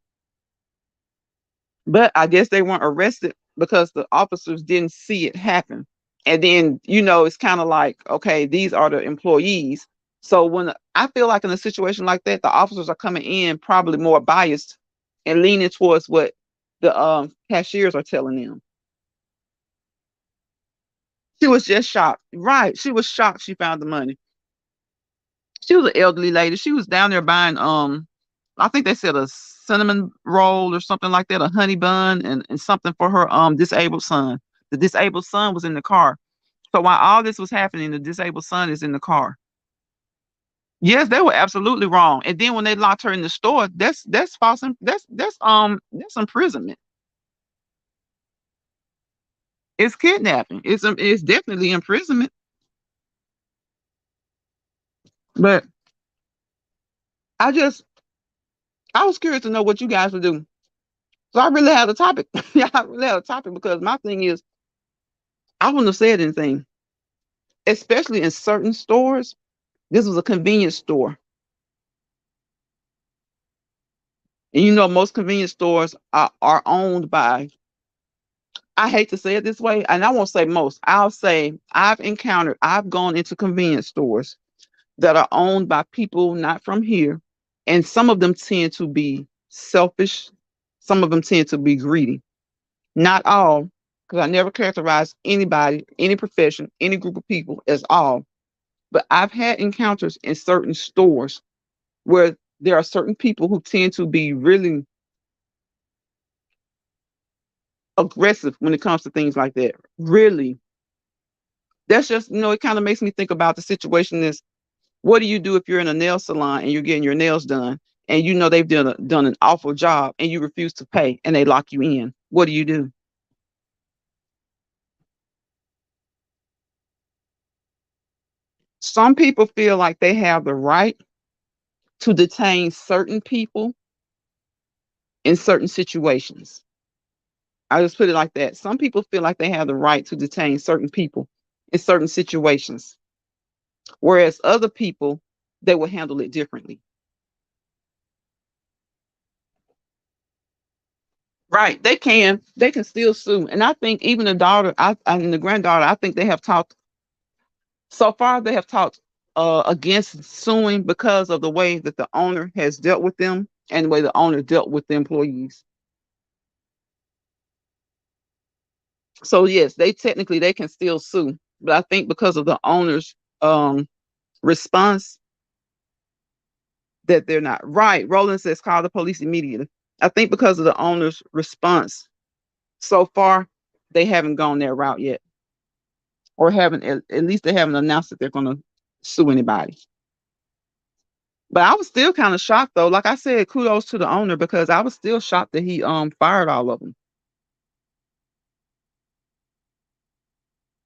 but I guess they weren't arrested because the officers didn't see it happen. And then, it's kind of like, okay, these are the employees. So when I feel like in a situation like that, the officers are coming in probably more biased and leaning towards what the cashiers are telling them. She was just shocked. Right. She was shocked she found the money. She was an elderly lady. She was down there buying I think they said a cinnamon roll or something like that, a honey bun and something for her disabled son. The disabled son was in the car. So while all this was happening, the disabled son is in the car. Yes, they were absolutely wrong. And then when they locked her in the store, that's false. That's imprisonment. It's kidnapping. It's definitely imprisonment. But I just I was curious to know what you guys would do. So I really had a topic. Yeah, I really had a topic because my thing is I wouldn't have said anything, especially in certain stores. This was a convenience store. And most convenience stores are owned by, I hate to say it this way, and I won't say most. I'll say I've gone into convenience stores that are owned by people not from here. And some of them tend to be selfish. Some of them tend to be greedy. Not all, because I never characterize anybody, any profession, any group of people as all. But I've had encounters in certain stores where there are certain people who tend to be really aggressive when it comes to things like that. Really. That's just, it kind of makes me think about the situation is what do you do if you're in a nail salon and you're getting your nails done and they've done an awful job and you refuse to pay and they lock you in? What do you do? Some people feel like they have the right to detain certain people in certain situations. I just put it like that. Some people feel like they have the right to detain certain people in certain situations, whereas other people, they will handle it differently. Right. They can still sue. And I think even the daughter, and the granddaughter, I think so far they have talked against suing because of the way that the owner has dealt with them and the way the owner dealt with the employees. So yes, they can still sue, but I think because of the owner's response that they're not right. Roland says call the police immediately. I think because of the owner's response so far, they haven't gone that route yet, or haven't at least they haven't announced that they're going to sue anybody. But I was still kind of shocked though. Like I said, kudos to the owner because I was still shocked that he fired all of them.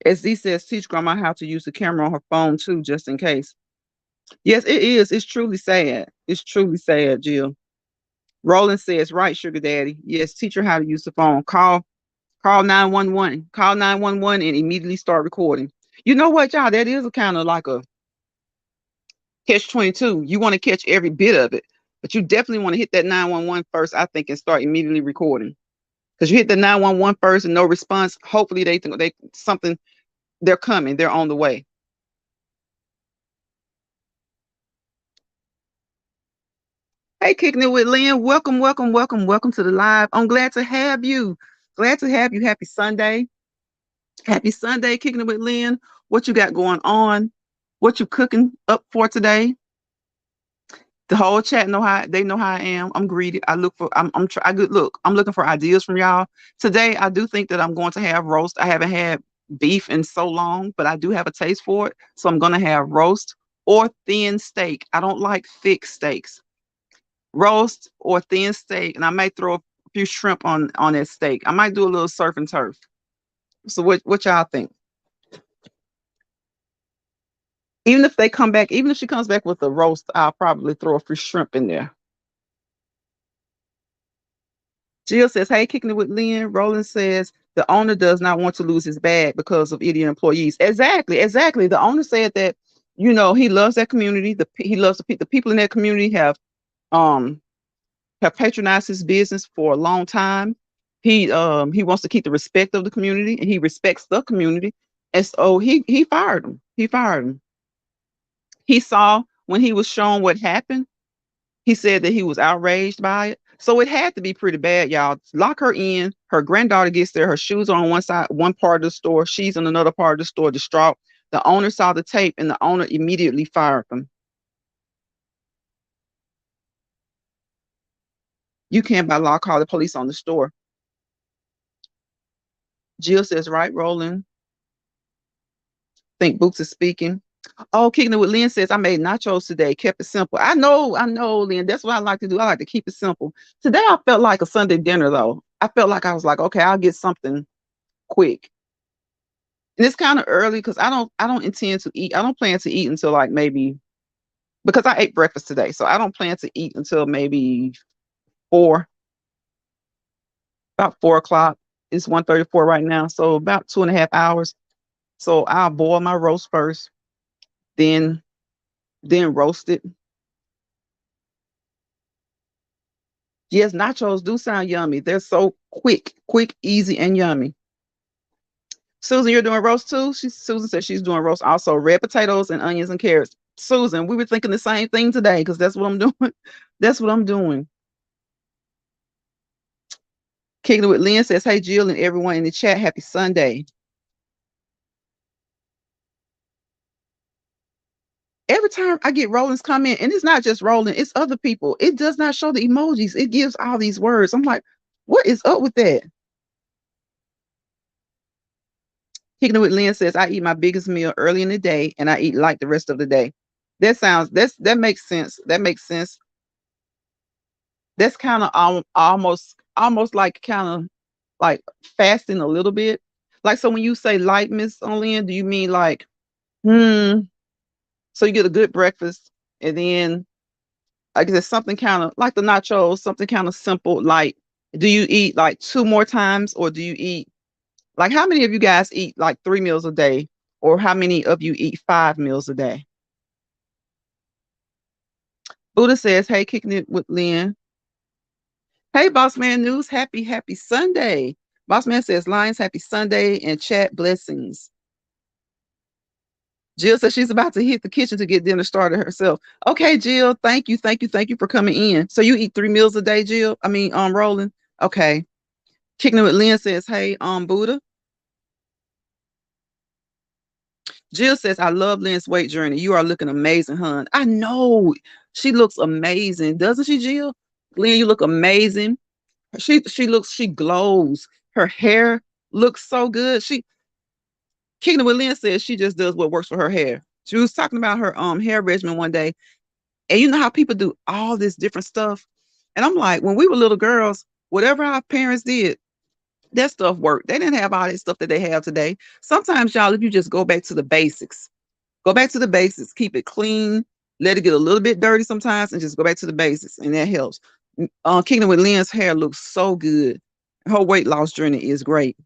As Z says, teach grandma how to use the camera on her phone too, just in case. Yes, it is. It's truly sad. It's truly sad, Jill. Roland says, right, sugar daddy. Yes, teach her how to use the phone. Call 911. Call 911 and immediately start recording. You know what, y'all? That is a kind of like a catch 22. You want to catch every bit of it, but you definitely want to hit that 911 first, I think, and start immediately recording. Because you hit the 911 first and no response, hopefully they think they're coming, they're on the way. Hey, kicking it with Lynn. Welcome, welcome, welcome, welcome to the live. I'm glad to have you. Glad to have you. Happy Sunday. Happy Sunday, kicking it with Lynn. What you got going on? What you cooking up for today? The whole chat know how they know how I am. I'm greedy. I look for I'm try I good look. I'm looking for ideas from y'all. Today I do think that I'm going to have roast. I haven't had beef in so long, but I do have a taste for it. So I'm gonna have roast or thin steak. I don't like thick steaks. Roast or thin steak, and I may throw a few shrimp on that steak. I might do a little surf and turf. So what y'all think? Even if they come back, even if she comes back with a roast, I'll probably throw a few shrimp in there. Jill says, hey, kicking it with Lynn. Roland says, the owner does not want to lose his bag because of idiot employees. Exactly, exactly. The owner said that, he loves that community. He loves the people in that community um have patronized his business for a long time. He wants to keep the respect of the community, and he respects the community. And so he fired him. He fired him. He saw when he was shown what happened. He said that he was outraged by it. So it had to be pretty bad, y'all. Lock her in. Her granddaughter gets there. Her shoes are on one side, one part of the store. She's in another part of the store, distraught. The owner saw the tape, and the owner immediately fired them. You can't by law call the police on the store. Jill says, right, Roland. Think Boots is speaking. Oh, kicking it with Lynn says, I made nachos today, kept it simple. I know, Lynn. That's what I like to do. I like to keep it simple. Today I felt like a Sunday dinner though. I felt like I was like, okay, I'll get something quick. And it's kind of early because I don't intend to eat. I don't plan to eat until like maybe, because I ate breakfast today. So I don't plan to eat until maybe four, about 4 o'clock. It's 1:34 right now. So about 2.5 hours. So I'll boil my roast first, then roast it. Yes, nachos do sound yummy. They're so quick, easy, and yummy. Susan, you're doing roast too? Susan said she's doing roast also. Red potatoes and onions and carrots. Susan, we were thinking the same thing today because that's what I'm doing. That's what I'm doing. Kicking it with Lynn says, hey, Jill and everyone in the chat, happy Sunday. Every time I get Roland's comment, and it's not just Roland, it's other people. It does not show the emojis. It gives all these words. I'm like, what is up with that? Kicking it with Lynn says, I eat my biggest meal early in the day and I eat light the rest of the day. That makes sense. That makes sense. That's kind of almost like kind of like fasting a little bit. Like, so when you say light, Miss Lynn, do you mean like, so you get a good breakfast and then I guess something kind of like the nachos, something kind of simple, light. Do you eat like 2 more times, or do you eat like, how many of you guys eat like 3 meals a day, or how many of you eat 5 meals a day? Buddha says, hey, kicking it with Lynn. Hey, Boss Man News, happy Sunday. Boss Man says, Lions, happy Sunday, and chat blessings. Jill says she's about to hit the kitchen to get dinner started herself. Okay, Jill, thank you for coming in. So you eat 3 meals a day, Jill? I mean, Roland. Okay. Kicking it with Lynn says, hey, Buddha. Jill says, I love Lynn's weight journey. You are looking amazing, hon. I know. She looks amazing, doesn't she, Jill? Lynn, you look amazing. She glows. Her hair looks so good. Kicking it with Lynn says she just does what works for her hair. She was talking about her hair regimen one day. And you know how people do all this different stuff. And I'm like, when we were little girls, whatever our parents did, that stuff worked. They didn't have all that stuff that they have today. Sometimes, y'all, if you just go back to the basics, keep it clean, let it get a little bit dirty sometimes, and just go back to the basics, and that helps. Kingdom with Lynn's hair looks so good. Her weight loss journey is great.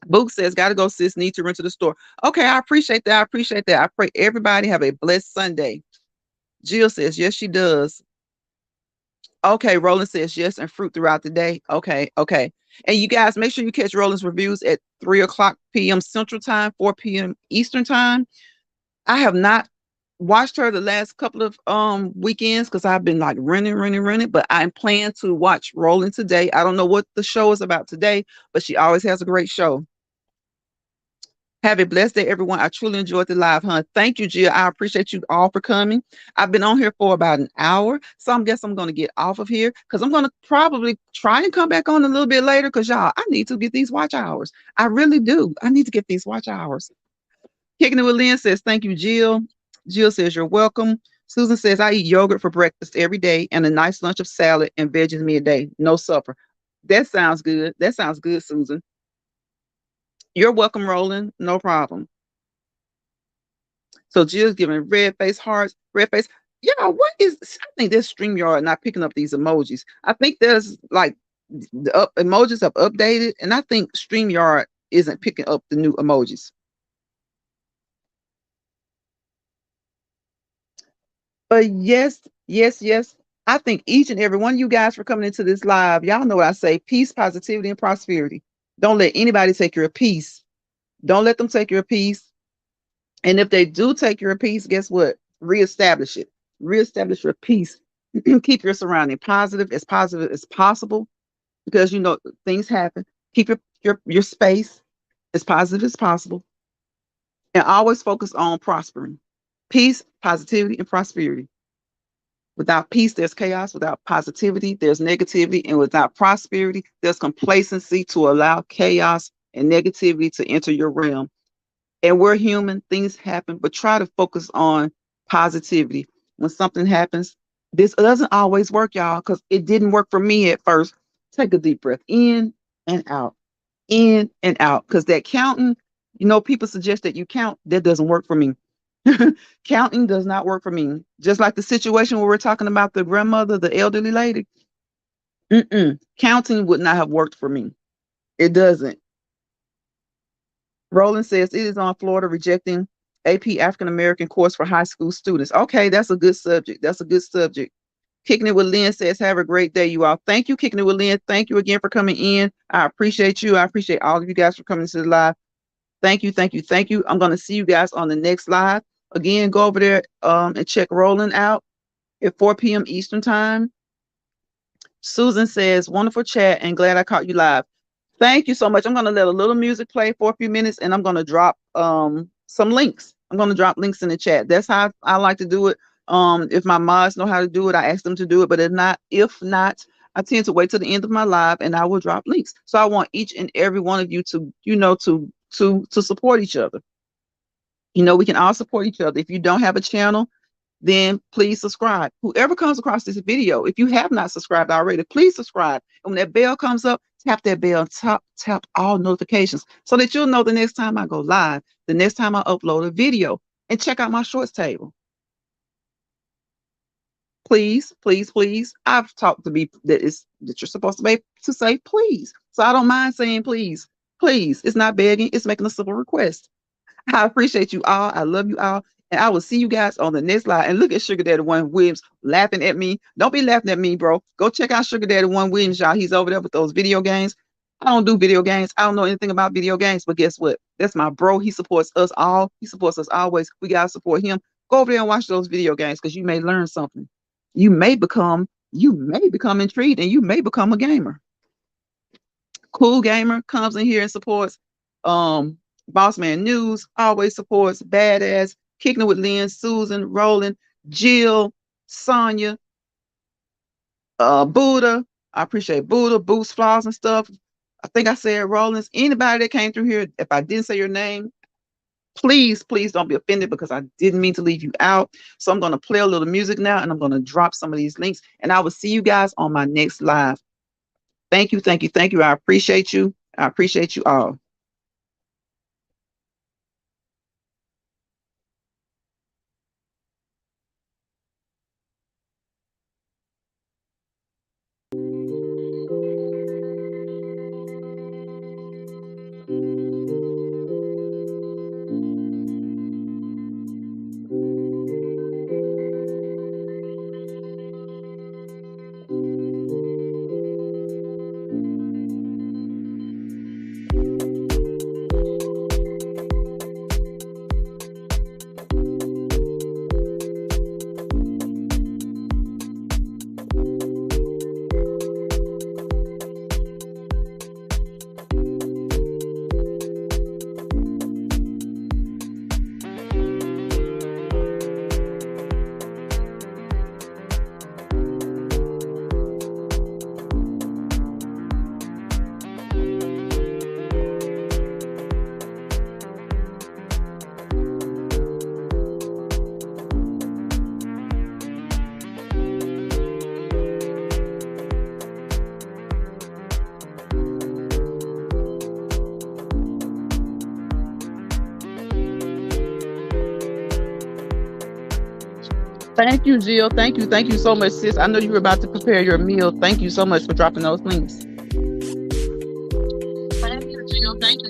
Book says, gotta go, sis, need to run to the store. Okay, I appreciate that. I pray everybody have a blessed Sunday. Jill says, yes, she does. Okay, Roland says yes, and fruit throughout the day. Okay. And you guys, make sure you catch Roland's reviews at 3:00 p.m. Central Time, 4 p.m. Eastern Time. I have not watched her the last couple of weekends because I've been like running, but I'm planning to watch Roland today. I don't know what the show is about today, but she always has a great show. Have a blessed day, everyone. I truly enjoyed the live, hunt. Thank you, Jill. I appreciate you all for coming. I've been on here for about an hour, so I guess I'm going to get off of here because I'm going to probably try and come back on a little bit later because, y'all, I need to get these watch hours. I really do. I need to get these watch hours. Kicking it with Lynn says, thank you, Jill. Jill says, you're welcome. Susan says, I eat yogurt for breakfast every day and a nice lunch of salad and veggies midday. No supper. That sounds good. That sounds good, Susan. You're welcome, Roland. No problem. So Jill's giving red face hearts, red face. Yeah, what is? I think this StreamYard not picking up these emojis. I think there's like emojis have updated, and I think StreamYard isn't picking up the new emojis. But yes, yes, yes. I think each and every one of you guys for coming into this live. Y'all know what I say: peace, positivity, and prosperity. Don't let anybody take your peace. Don't let them take your peace. And if they do take your peace, guess what? Reestablish it. Reestablish your peace. Keep your surrounding positive as possible, because you know things happen. Keep your space as positive as possible, and always focus on prospering. Peace, positivity, and prosperity. Without peace, there's chaos. Without positivity, there's negativity. And without prosperity, there's complacency to allow chaos and negativity to enter your realm. And we're human, things happen, but try to focus on positivity. When something happens, this doesn't always work, y'all, because it didn't work for me at first. Take a deep breath and out, in and out. Because that counting, you know, people suggest that you count, that doesn't work for me. Counting does not work for me. Just like the situation where we're talking about the grandmother, the elderly lady, counting would not have worked for me. It doesn't. Roland says it is on Florida rejecting AP African American course for high school students. Okay, that's a good subject. That's a good subject. Kicking It with Lynn says, have a great day, you all. Thank you, Kicking It with Lynn. Thank you again for coming in. I appreciate you. I appreciate all of you guys for coming to the live. Thank you, thank you, thank you. I'm going to see you guys on the next live. Again, go over there and check Roland out at 4 p.m. Eastern time. Susan says, wonderful chat and glad I caught you live. Thank you so much. I'm going to let a little music play for a few minutes and I'm going to drop some links. I'm going to drop links in the chat. That's how I like to do it. If my mods know how to do it, I ask them to do it. But if not, I tend to wait till the end of my live and I will drop links. So I want each and every one of you to, you know, to support each other. You know, we can all support each other. If you don't have a channel, then please subscribe. Whoever comes across this video, if you have not subscribed already, please subscribe. And when that bell comes up, tap that bell, tap all notifications so that you'll know the next time I go live, the next time I upload a video, and check out my shorts table. Please, please, please. I've talked to be that you're supposed to be to say please. So I don't mind saying please. Please. It's not begging, it's making a simple request. I appreciate you all. I love you all. And I will see you guys on the next live. And look at Sugar Daddy One Williams laughing at me. Don't be laughing at me, bro. Go check out Sugar Daddy One Williams, y'all. He's over there with those video games. I don't do video games. I don't know anything about video games, but guess what? That's my bro. He supports us all. He supports us always. We gotta support him. Go over there and watch those video games because you may learn something. You may become intrigued and you may become a gamer. Cool Gamer comes in here and supports. Boss Man News always supports. Badass, Kicking It with Lynn, Susan, Roland, Jill, Sonia, Buddha. I appreciate Buddha, Boost Flaws and stuff. I think I said Rollins. Anybody that came through here, if I didn't say your name, please, please don't be offended because I didn't mean to leave you out. So I'm going to play a little music now and I'm going to drop some of these links and I will see you guys on my next live. Thank you, thank you, thank you. I appreciate you. I appreciate you all. Thank you, Jill. Thank you. Thank you so much, sis. I know you were about to prepare your meal. Thank you so much for dropping those links. Thank you, Jill. Thank you.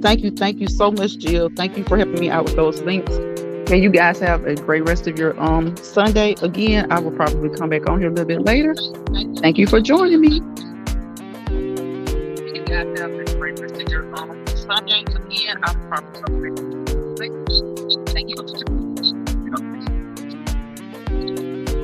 Thank you. Thank you so much, Jill. Thank you for helping me out with those links. And you guys have a great rest of your Sunday. Again, I will probably come back on here a little bit later. Thank you for joining me. You guys have a great rest of your Sunday. Again, I will probably come back later. Thank you.